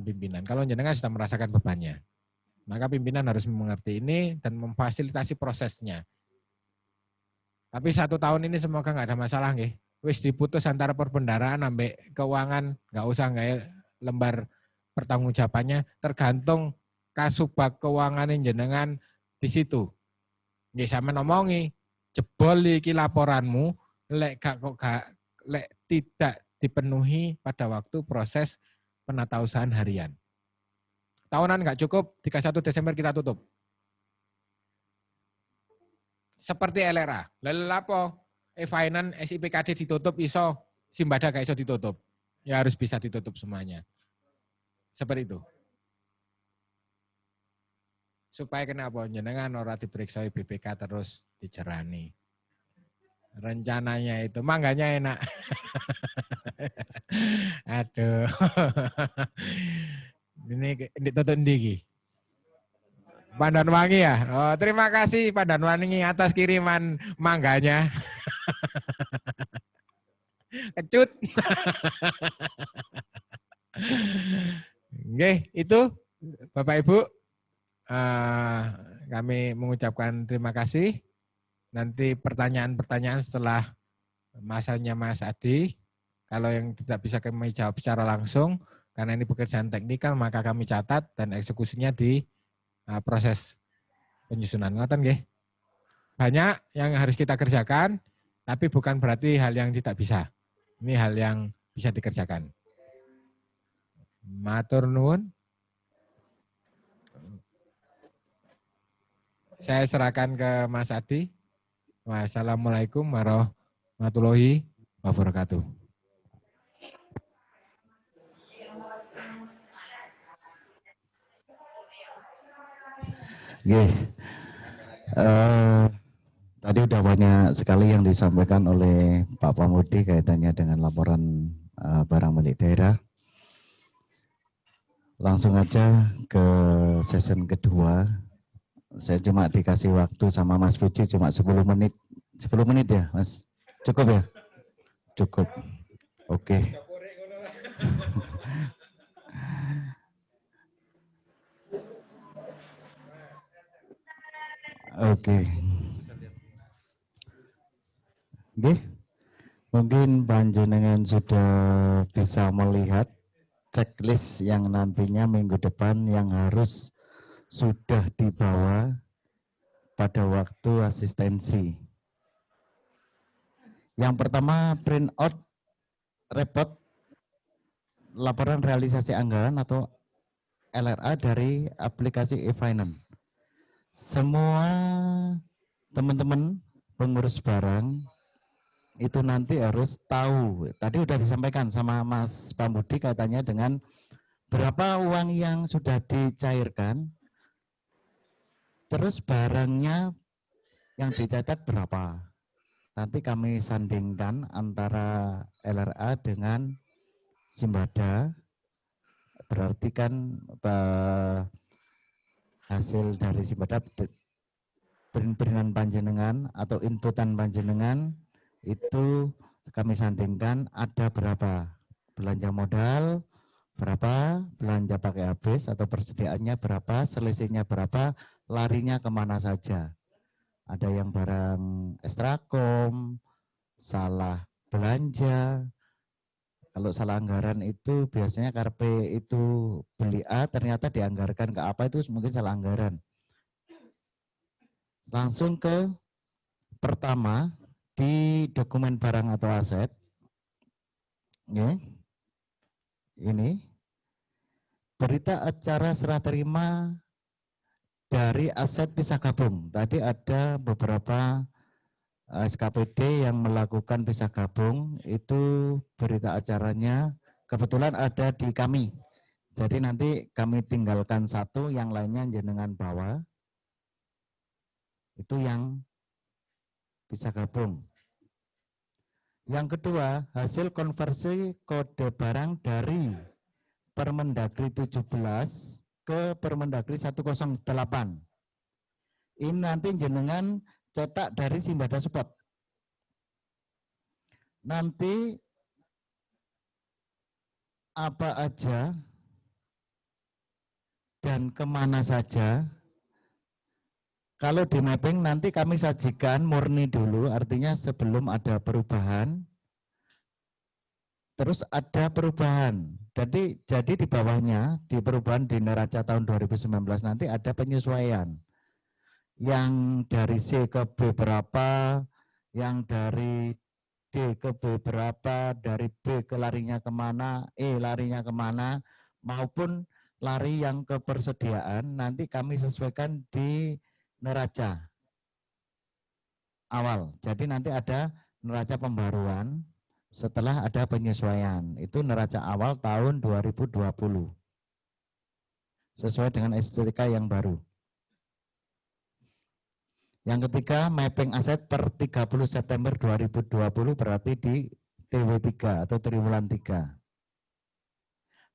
pimpinan. Kalau jenengan sudah merasakan bebannya, maka pimpinan harus mengerti ini dan memfasilitasi prosesnya. Tapi 1 tahun ini semoga nggak ada masalah nggih. Wis diputus antara perbendaraan ambek keuangan, nggak usah nggak lembar pertanggungjawabannya, tergantung kasubag keuangan yang jenengan di situ. Nggih sama ngomongi, jebol iki laporanmu lek tidak dipenuhi pada waktu proses penatausahaan harian. Tahunan nggak cukup, 31 Desember kita tutup. Seperti LRA. Lalu apa? E-Finance, SIPKD ditutup, iso, Simbada gak iso ditutup. Ya harus bisa ditutup semuanya. Seperti itu. Supaya kenapa? Jenengan ora diperiksa BPK terus dicerani. Rencananya itu, mangganya enak. Aduh. Ini ditutup ndiki. Pandanwangi ya. Oh, terima kasih Pandanwangi atas kiriman mangganya. Kecut. Oke, itu Bapak Ibu. Kami mengucapkan terima kasih. Nanti pertanyaan-pertanyaan setelah masanya Mas Adi. Kalau yang tidak bisa kami jawab secara langsung, karena ini pekerjaan teknikal, maka kami catat dan eksekusinya di proses penyusunan. Ngoten nggih. Banyak yang harus kita kerjakan, tapi bukan berarti hal yang tidak bisa. Ini hal yang bisa dikerjakan. Matur nuwun. Saya serahkan ke Mas Adi. Wassalamualaikum warahmatullahi wabarakatuh. Tadi udah banyak sekali yang disampaikan oleh Pak Pamudi kaitannya dengan laporan barang milik daerah. Langsung aja ke session kedua. Saya cuma dikasih waktu sama Mas Puji cuma 10 menit. 10 menit ya, Mas? Cukup ya? Cukup. Oke. Oke. Mungkin panjenengan sudah bisa melihat checklist yang nantinya minggu depan yang harus sudah dibawa pada waktu asistensi. Yang pertama print out report laporan realisasi anggaran atau LRA dari aplikasi e-finance. Semua teman-teman pengurus barang itu nanti harus tahu. Tadi sudah disampaikan sama Mas Pambudi kaitannya dengan berapa uang yang sudah dicairkan, terus barangnya yang dicatat berapa. Nanti kami sandingkan antara LRA dengan Simbada, berarti kan hasil dari Simbada print-printan panjenengan atau inputan panjenengan itu kami sandingkan ada berapa belanja modal, berapa belanja pakai habis atau persediaannya berapa, selisihnya berapa, larinya kemana saja. Ada yang barang ekstrakom, salah belanja. Kalau salah anggaran itu biasanya karpe itu beli A ternyata dianggarkan ke apa, itu mungkin salah anggaran. Langsung ke pertama di dokumen barang atau aset. Ini berita acara serah terima dari aset pisah gabung. Tadi ada beberapa SKPD yang melakukan pisah gabung, itu berita acaranya kebetulan ada di kami. Jadi nanti kami tinggalkan satu, yang lainnya jenengan bawa. Itu yang pisah gabung. Yang kedua, hasil konversi kode barang dari Permendagri 17 ke Permendagri 108. Ini nanti jenengan cetak dari Simbada Spot. Nanti apa aja dan kemana saja, kalau di mapping nanti kami sajikan murni dulu, artinya sebelum ada perubahan, terus ada perubahan. Jadi di bawahnya, di perubahan di neraca tahun 2019 nanti ada penyesuaian. Yang dari C ke B berapa, yang dari D ke B berapa, dari B ke larinya kemana, E larinya kemana, maupun lari yang ke persediaan, nanti kami sesuaikan di neraca awal. Jadi nanti ada neraca pembaruan, setelah ada penyesuaian, itu neraca awal tahun 2020. Sesuai dengan estetika yang baru. Yang ketiga, mapping aset per 30 September 2020 berarti di TW3 atau triwulan 3.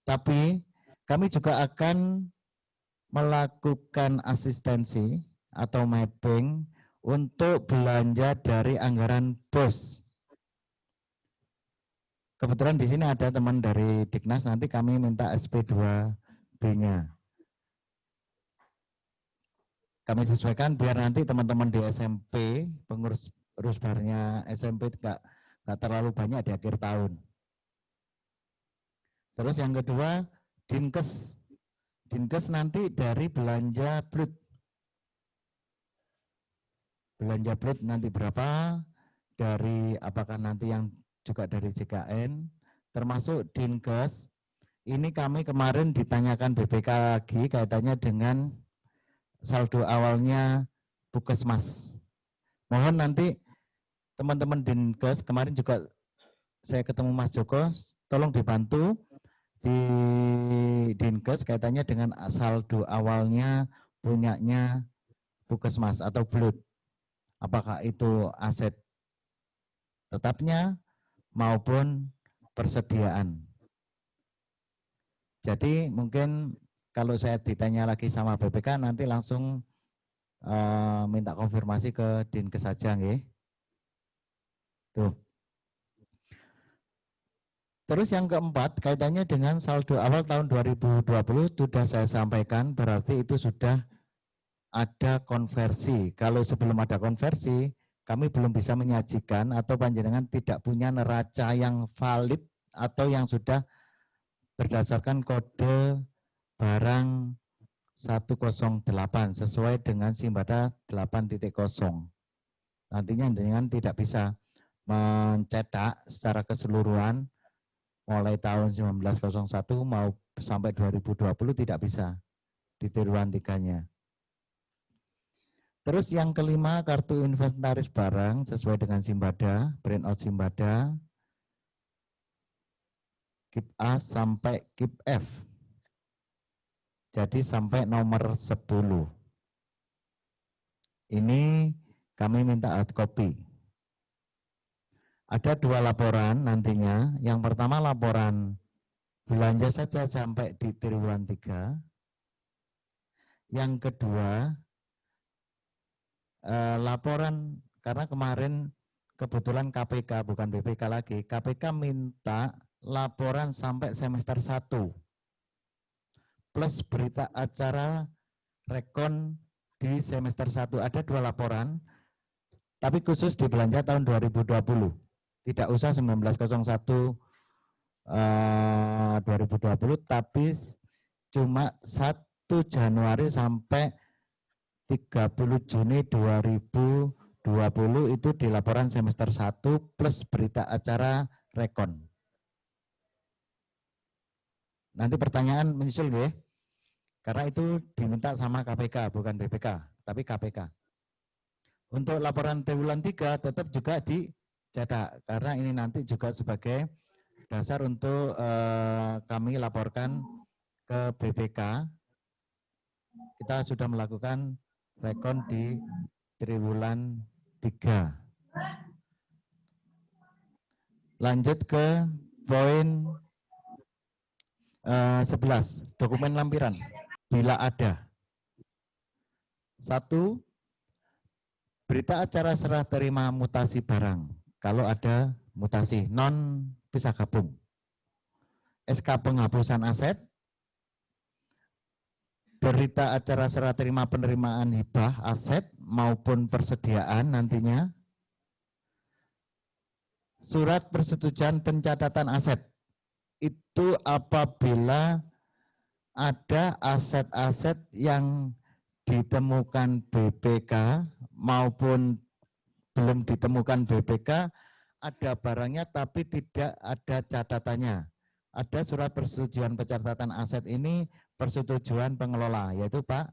Tapi kami juga akan melakukan asistensi atau mapping untuk belanja dari anggaran BOS. Kebetulan di sini ada teman dari Diknas, nanti kami minta SP2B-nya. Kami sesuaikan biar nanti teman-teman di SMP, pengurus rusbarnya SMP nggak terlalu banyak di akhir tahun. Terus yang kedua, Dinkes. Dinkes nanti dari belanja blut. Belanja blut nanti berapa, dari apakah nanti yang juga dari JKN, termasuk Dinkes. Ini kami kemarin ditanyakan BPK lagi kaitannya dengan saldo awalnya Puskesmas. Mohon nanti teman-teman Dinkes, kemarin juga saya ketemu Mas Joko, tolong dibantu di Dinkes kaitannya dengan saldo awalnya punyanya Puskesmas atau blut. Apakah itu aset tetapnya maupun persediaan. Jadi mungkin kalau saya ditanya lagi sama BPK nanti langsung minta konfirmasi ke Dinkes saja, nggih. Tuh. Terus yang keempat kaitannya dengan saldo awal tahun 2020 sudah saya sampaikan, berarti itu sudah ada konversi. Kalau sebelum ada konversi, kami belum bisa menyajikan atau panjenengan tidak punya neraca yang valid atau yang sudah berdasarkan kode barang 108 sesuai dengan Simbada 8.0. Nantinya dengan tidak bisa. mencetak secara keseluruhan mulai tahun 1901 mau sampai 2020 tidak bisa di tiruan 3-nya. Terus yang kelima, kartu inventaris barang sesuai dengan Simbada, printout Simbada, KIP A sampai KIP F. Jadi sampai nomor 10. Ini kami minta hard copy. Ada 2 laporan nantinya. Yang pertama laporan belanja saja sampai di triwulan 3. Yang kedua laporan, karena kemarin kebetulan KPK bukan BPK lagi, KPK minta laporan sampai semester 1 plus berita acara rekon di semester 1. Ada 2 laporan, tapi khusus di belanja tahun 2020. Tidak usah 1901 2020, tapi cuma 1 Januari sampai 30 Juni 2020 itu di laporan semester 1 plus berita acara rekon. Nanti pertanyaan menyusul ya. Karena itu diminta sama KPK, bukan BPK, tapi KPK. Untuk laporan triwulan 3 tetap juga dicetak, karena ini nanti juga sebagai dasar untuk kami laporkan ke BPK. Kita sudah melakukan rekon di triwulan 3. Lanjut ke poin 11, dokumen lampiran. Bila ada. 1. Berita acara serah terima mutasi barang. Kalau ada mutasi, non bisa gabung. SK penghapusan aset. Berita acara serah terima penerimaan hibah aset maupun persediaan nantinya. Surat persetujuan pencatatan aset. Itu apabila ada aset-aset yang ditemukan BPK maupun belum ditemukan BPK, ada barangnya tapi tidak ada catatannya. Ada surat persetujuan pencatatan aset ini persetujuan pengelola, yaitu Pak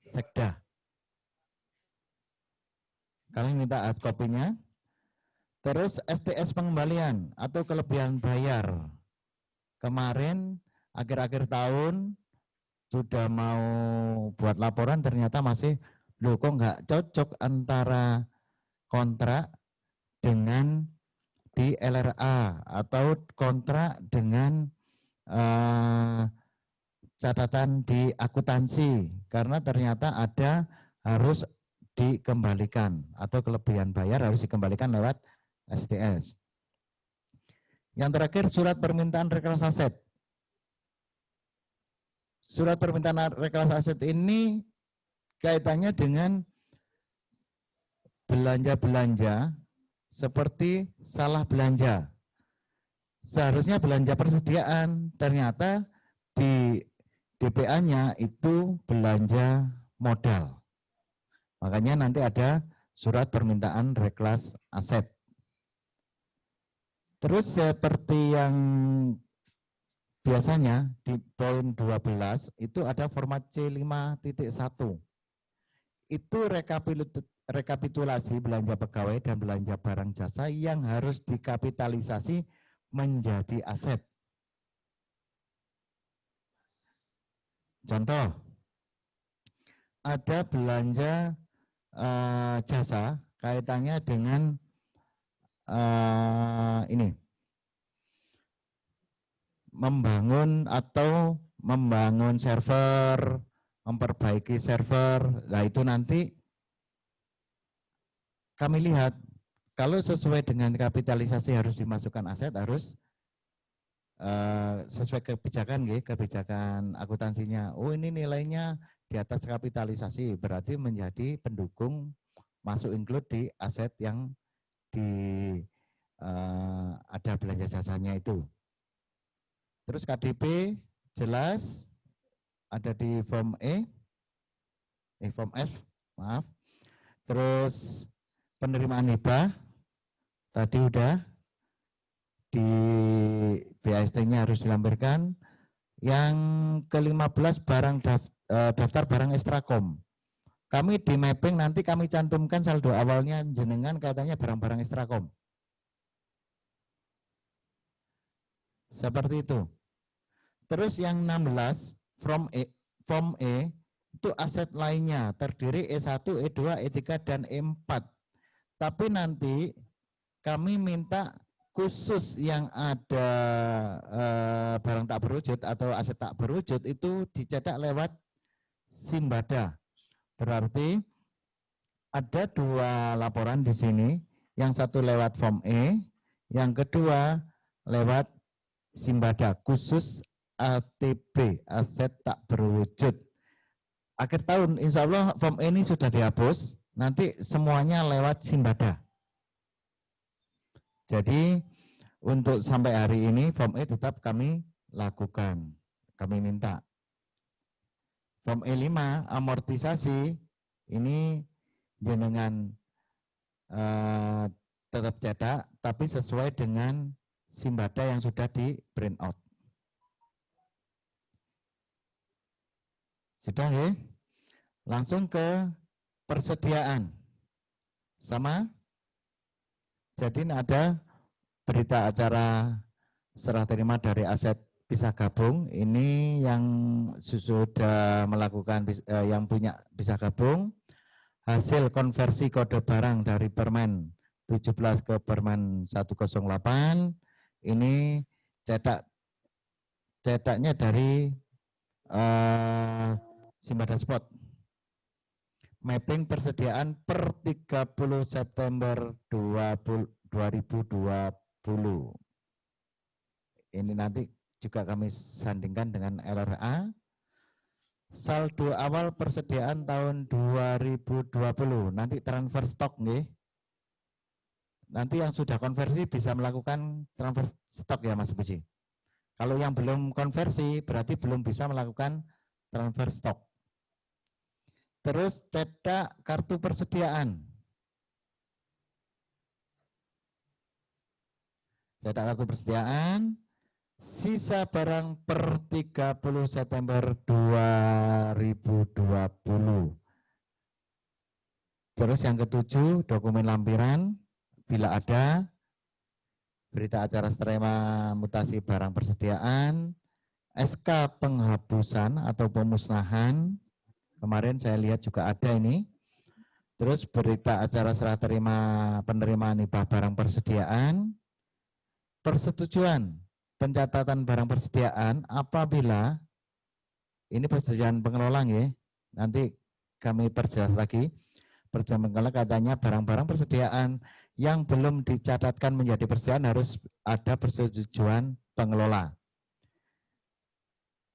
Sekda. Kami minta hard copy-nya. Terus STS pengembalian atau kelebihan bayar. Kemarin akhir-akhir tahun sudah mau buat laporan, ternyata masih loh kok nggak cocok antara kontrak dengan di LRA atau kontrak dengan catatan di akuntansi, karena ternyata ada harus dikembalikan atau kelebihan bayar harus dikembalikan lewat STS. Yang terakhir surat permintaan reklas aset. Surat permintaan reklas aset ini kaitannya dengan belanja-belanja seperti salah belanja. Seharusnya belanja persediaan, ternyata di DPA-nya itu belanja modal. Makanya nanti ada surat permintaan reklas aset. Terus seperti yang biasanya di poin 12 itu ada format C5.1. Itu rekapitulasi belanja pegawai dan belanja barang jasa yang harus dikapitalisasi menjadi aset. Contoh, ada belanja jasa kaitannya dengan ini, membangun server, memperbaiki server. Nah itu nanti kami lihat kalau sesuai dengan kapitalisasi harus dimasukkan aset, harus sesuai kebijakan akuntansinya. Oh ini nilainya di atas kapitalisasi, berarti menjadi pendukung masuk include di aset yang ada belanja jasanya itu. Terus KDP jelas ada di form form F, maaf. Terus penerimaan hibah, tadi udah di BAST-nya harus dilampirkan. Yang ke-15 daftar barang ekstrakom. Kami di mapping nanti kami cantumkan saldo awalnya jenengan katanya barang-barang ekstrakom. Seperti itu. Terus yang 16 form E itu aset lainnya terdiri E1, E2, E3 dan E4. Tapi nanti kami minta khusus yang ada barang tak berwujud atau aset tak berwujud itu dicetak lewat Simbada. Berarti ada 2 laporan di sini, yang satu lewat form E, yang kedua lewat Simbada khusus ATB, aset tak berwujud. Akhir tahun insya Allah form E ini sudah dihapus, nanti semuanya lewat Simbada. Jadi untuk sampai hari ini form E tetap kami lakukan, kami minta. Form E5 amortisasi ini jenengan tetap cetak tapi sesuai dengan Simbada yang sudah di print out. Sudah ya? Langsung ke persediaan. Sama? Jadi ada berita acara serah terima dari aset pisah gabung. Ini yang sudah melakukan yang punya pisah gabung. Hasil konversi kode barang dari Permen 17 ke Permen 108. Ini cetaknya dari Simbada Spot. Mapping persediaan per 30 September 2020. Ini nanti juga kami sandingkan dengan LRA. Saldo awal persediaan tahun 2020. Nanti transfer stok nih. Nanti yang sudah konversi bisa melakukan transfer stok ya Mas Puji. Kalau yang belum konversi berarti belum bisa melakukan transfer stok. Terus cetak kartu persediaan. Cetak kartu persediaan. Sisa barang per 30 September 2020. Terus yang ketujuh, dokumen lampiran. Bila ada, berita acara terima mutasi barang persediaan. SK penghapusan atau pemusnahan. Kemarin saya lihat juga ada ini. Terus berita acara serah terima penerimaan hibah barang persediaan. Persetujuan pencatatan barang persediaan apabila ini persetujuan pengelola ya. Nanti kami perjelas lagi. Persetujuan pengelola katanya barang-barang persediaan yang belum dicatatkan menjadi persediaan harus ada persetujuan pengelola.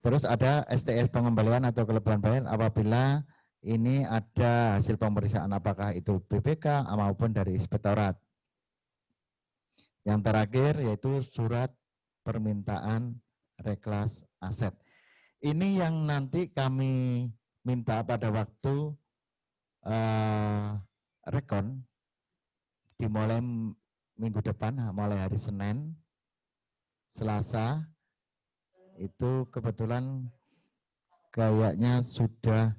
Terus ada STS pengembalian atau kelebihan bayar apabila ini ada hasil pemeriksaan apakah itu BPK maupun dari inspektorat. Yang terakhir yaitu surat permintaan reklas aset. Ini yang nanti kami minta pada waktu rekon dimulai minggu depan, mulai hari Senin, Selasa. Itu kebetulan kayaknya sudah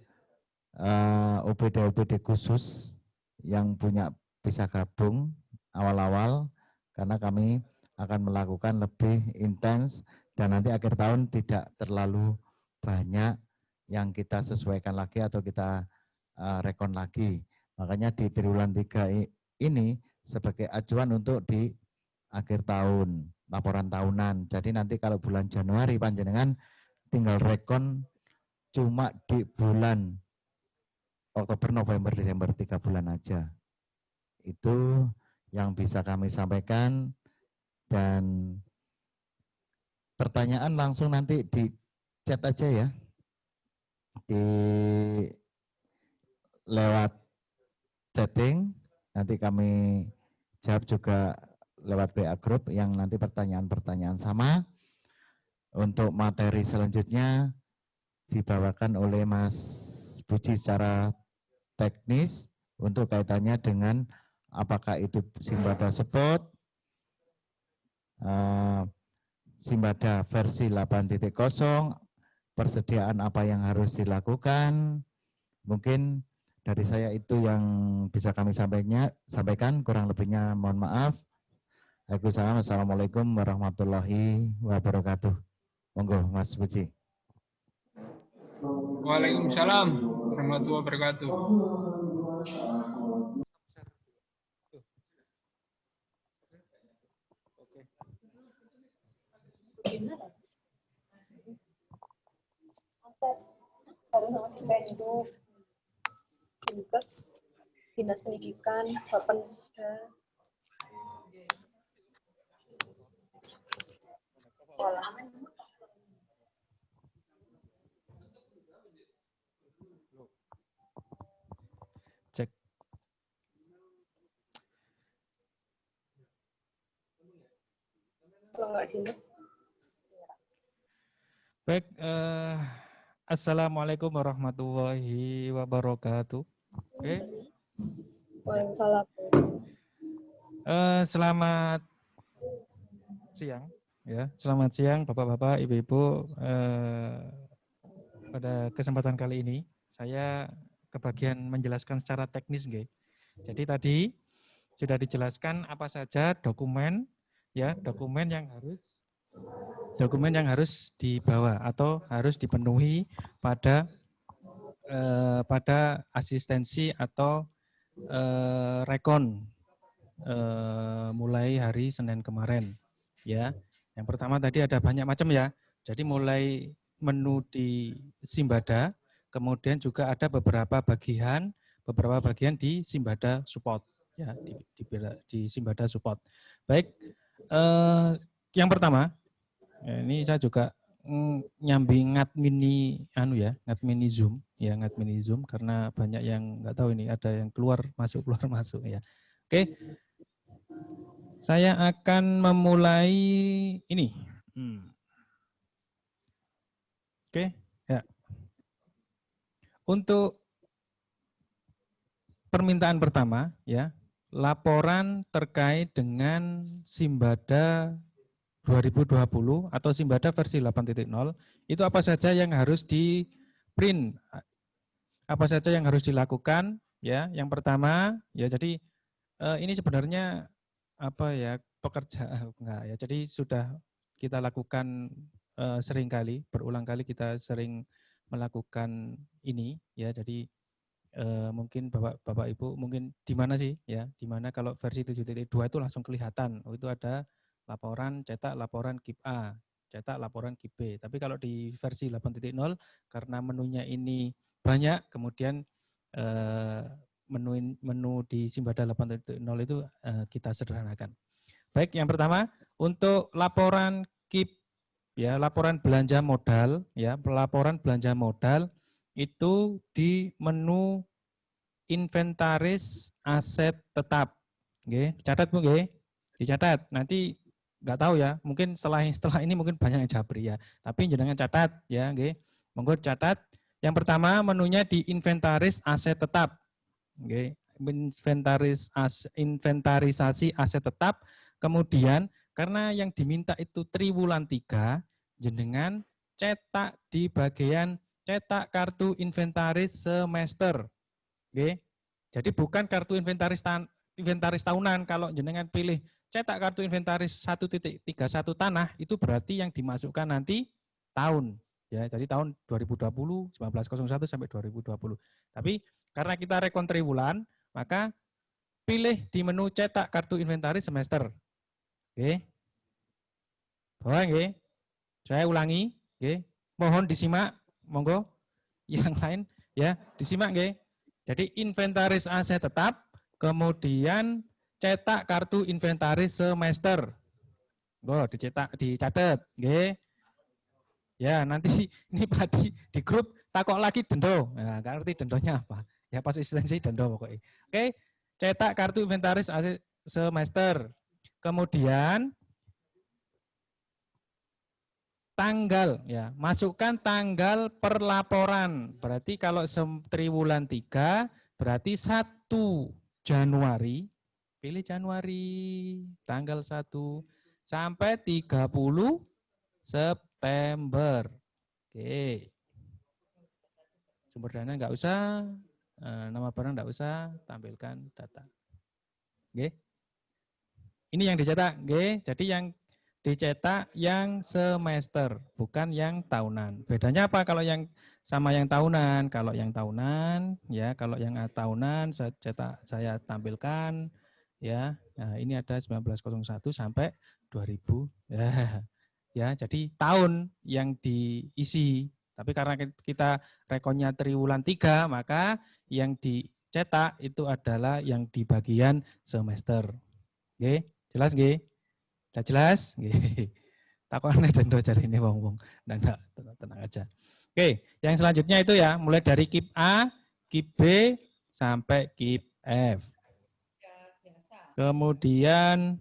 OPD khusus yang punya pisah gabung awal-awal karena kami akan melakukan lebih intens dan nanti akhir tahun tidak terlalu banyak yang kita sesuaikan lagi atau kita rekon lagi. Makanya di triwulan 3 ini sebagai acuan untuk di akhir tahun, laporan tahunan. Jadi nanti kalau bulan Januari panjenengan tinggal rekon cuma di bulan Oktober, November, Desember 3 bulan aja. Itu yang bisa kami sampaikan dan pertanyaan langsung nanti di chat aja ya. Di lewat chatting nanti kami jawab juga lewat WA Group yang nanti pertanyaan-pertanyaan sama. Untuk materi selanjutnya dibawakan oleh Mas Puji secara teknis untuk kaitannya dengan apakah itu Simbada Spot, Simbada versi 8.0, persediaan apa yang harus dilakukan. Mungkin dari saya itu yang bisa kami sampaikan, kurang lebihnya mohon maaf. Waalaikumsalam, Assalamualaikum warahmatullahi wabarakatuh. Monggo Mas Puji. Waalaikumsalam warahmatullahi wabarakatuh. Dinas Pendidikan, Bapenda, Cek. Kalau nggak Dinda. Baik, Assalamualaikum warahmatullahi wabarakatuh. Oke. Waalaikumsalam. Selamat siang, ya. Selamat siang, Bapak-bapak, Ibu-ibu. Pada kesempatan kali ini, saya kebagian menjelaskan secara teknis, nggih. Jadi tadi sudah dijelaskan apa saja dokumen, ya, dokumen yang harus dibawa atau harus dipenuhi pada asistensi atau rekon mulai hari Senin kemarin, ya. Yang pertama tadi ada banyak macam, ya. Jadi mulai menu di Simbada, kemudian juga ada beberapa bagian di Simbada Support, ya, di Simbada Support. Baik, yang pertama, ini saya juga nyambi ngadmini Zoom, ya, ngadmini Zoom karena banyak yang nggak tahu ini, ada yang keluar masuk, ya. Oke, saya akan memulai ini. Oke, ya. Untuk permintaan pertama, ya, laporan terkait dengan Simbada 2020 atau Simbada versi 8.0, itu apa saja yang harus di print, apa saja yang harus dilakukan, ya. Yang pertama, ya, jadi ini sebenarnya apa, ya, pekerjaan enggak, ya, jadi sudah kita lakukan sering kali, berulang kali kita sering melakukan ini, ya. Jadi mungkin Bapak Ibu mungkin di mana sih, ya, di mana kalau versi 7.2 itu langsung kelihatan, oh, itu ada laporan cetak, laporan KIP A, cetak, laporan KIP B. Tapi kalau di versi 8.0 karena menunya ini banyak, kemudian menu di Simbada 8.0 itu kita sederhanakan. Baik, yang pertama untuk laporan KIP, ya, laporan belanja modal, ya, pelaporan belanja modal itu di menu inventaris aset tetap. Oke, catat Bu, nggih. Dicatat. Nanti nggak tahu, ya, mungkin setelah ini mungkin banyak yang jabri, ya. Tapi jenengan catat, ya, nggih. Monggo catat. Yang pertama menunya di inventaris aset tetap. Oke, inventarisasi aset tetap. Kemudian karena yang diminta itu triwulan 3, jenengan cetak di bagian cetak kartu inventaris semester. Oke. Jadi bukan kartu inventaris tahunan. Kalau jenengan pilih cetak kartu inventaris 1.31 tanah, itu berarti yang dimasukkan nanti tahun, ya. Jadi tahun 2020 1901 sampai 2020. Tapi karena kita rekon triwulan, maka pilih di menu cetak kartu inventaris semester. Oke. Bawah, nggih. Saya ulangi, nggih. Mohon disimak, monggo. Yang lain, ya, disimak, nggih. Jadi inventaris aset tetap, kemudian cetak kartu inventaris semester. Oh, dicatat, nggih. Ya, nanti ini di grup takok lagi dendo. Nah, nggak ngerti dendonya apa. Ya, pas asistensi dendo pokoknya. Oke, cetak kartu inventaris aset semester. Kemudian tanggal, ya, masukkan tanggal perlaporan. Berarti kalau triwulan 3 berarti 1 Januari Pilih Januari tanggal 1 sampai 30 September. Oke. Sumber dana nggak usah, nama barang nggak usah, tampilkan data. Oke. Ini yang dicetak, oke. Jadi yang dicetak yang semester, bukan yang tahunan. Bedanya apa kalau yang sama yang tahunan? Kalau yang tahunan, ya, kalau yang tahunan saya cetak, saya tampilkan, ya. Nah, ini ada 1901 sampai 2000, ya. Ya, jadi tahun yang diisi. Tapi karena kita rekonnya triwulan 3, maka yang dicetak itu adalah yang di bagian semester. Oke, jelas nggih? Udah jelas? Takutnya dan cari ini wong-wong. Nah, tenang aja. Oke, yang selanjutnya itu ya, mulai dari KIP A, KIP B, sampai KIP F. Kemudian,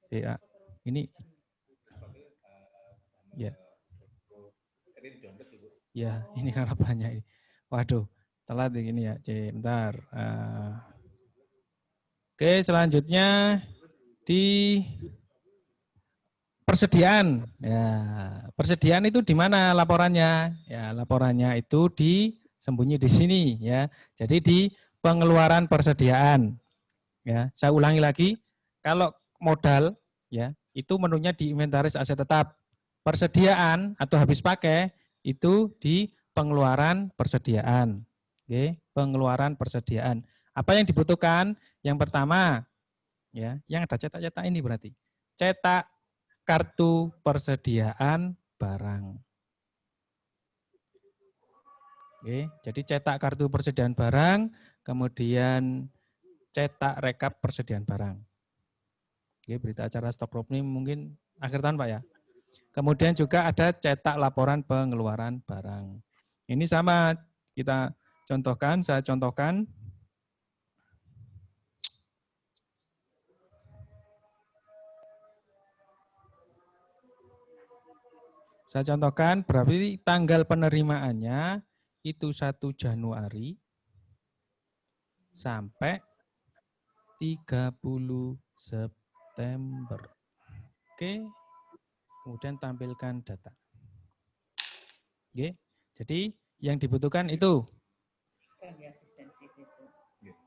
ya, ini, ya, ya, ini harapannya. Waduh, telat ini ya, C, bentar. Oke, selanjutnya di persediaan. Ya, persediaan itu di mana laporannya? Ya, laporannya itu disembunyi di sini ya. Jadi di pengeluaran persediaan. Ya, saya ulangi lagi. Kalau modal ya, itu menunya di inventaris aset tetap. Persediaan atau habis pakai itu di pengeluaran persediaan. Oke, pengeluaran persediaan. Apa yang dibutuhkan? Yang pertama, ya, yang ada cetak-cetak ini berarti cetak kartu persediaan barang. Oke, jadi cetak kartu persediaan barang, kemudian cetak rekap persediaan barang. Oke, berita acara stok roadmap mungkin akhir tahun Pak ya. Kemudian juga ada cetak laporan pengeluaran barang. Ini sama kita contohkan, saya contohkan. Saya contohkan berarti tanggal penerimaannya itu 1 Januari sampai 30 September. Oke. Kemudian tampilkan data. Oke. Jadi yang dibutuhkan itu.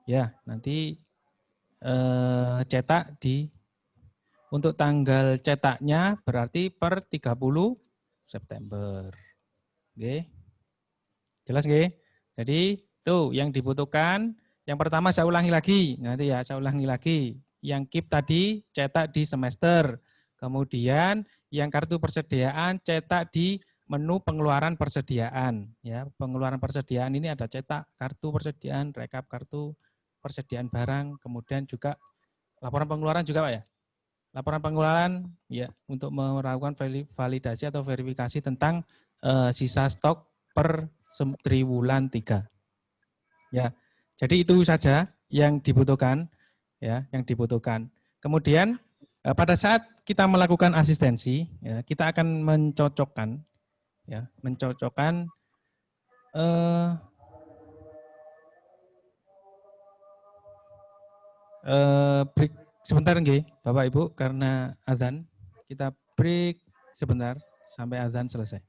Ya, nanti cetak di untuk tanggal cetaknya berarti per 30 September. Oke. Jelas nggih? Jadi tuh yang dibutuhkan yang pertama saya ulangi lagi. Nanti ya saya ulangi lagi. Yang KIP tadi cetak di semester. Kemudian yang kartu persediaan cetak di menu pengeluaran persediaan. Ya, pengeluaran persediaan ini ada cetak kartu persediaan, rekap kartu persediaan barang, kemudian juga laporan pengeluaran juga Pak ya. Laporan pengeluaran ya untuk melakukan validasi atau verifikasi tentang sisa stok per triwulan 3. Ya. Jadi itu saja yang dibutuhkan ya, yang dibutuhkan. Kemudian pada saat kita melakukan asistensi ya, kita akan mencocokkan ya, mencocokkan break sebentar nggih, Bapak Ibu, karena azan. Kita break sebentar sampai azan selesai.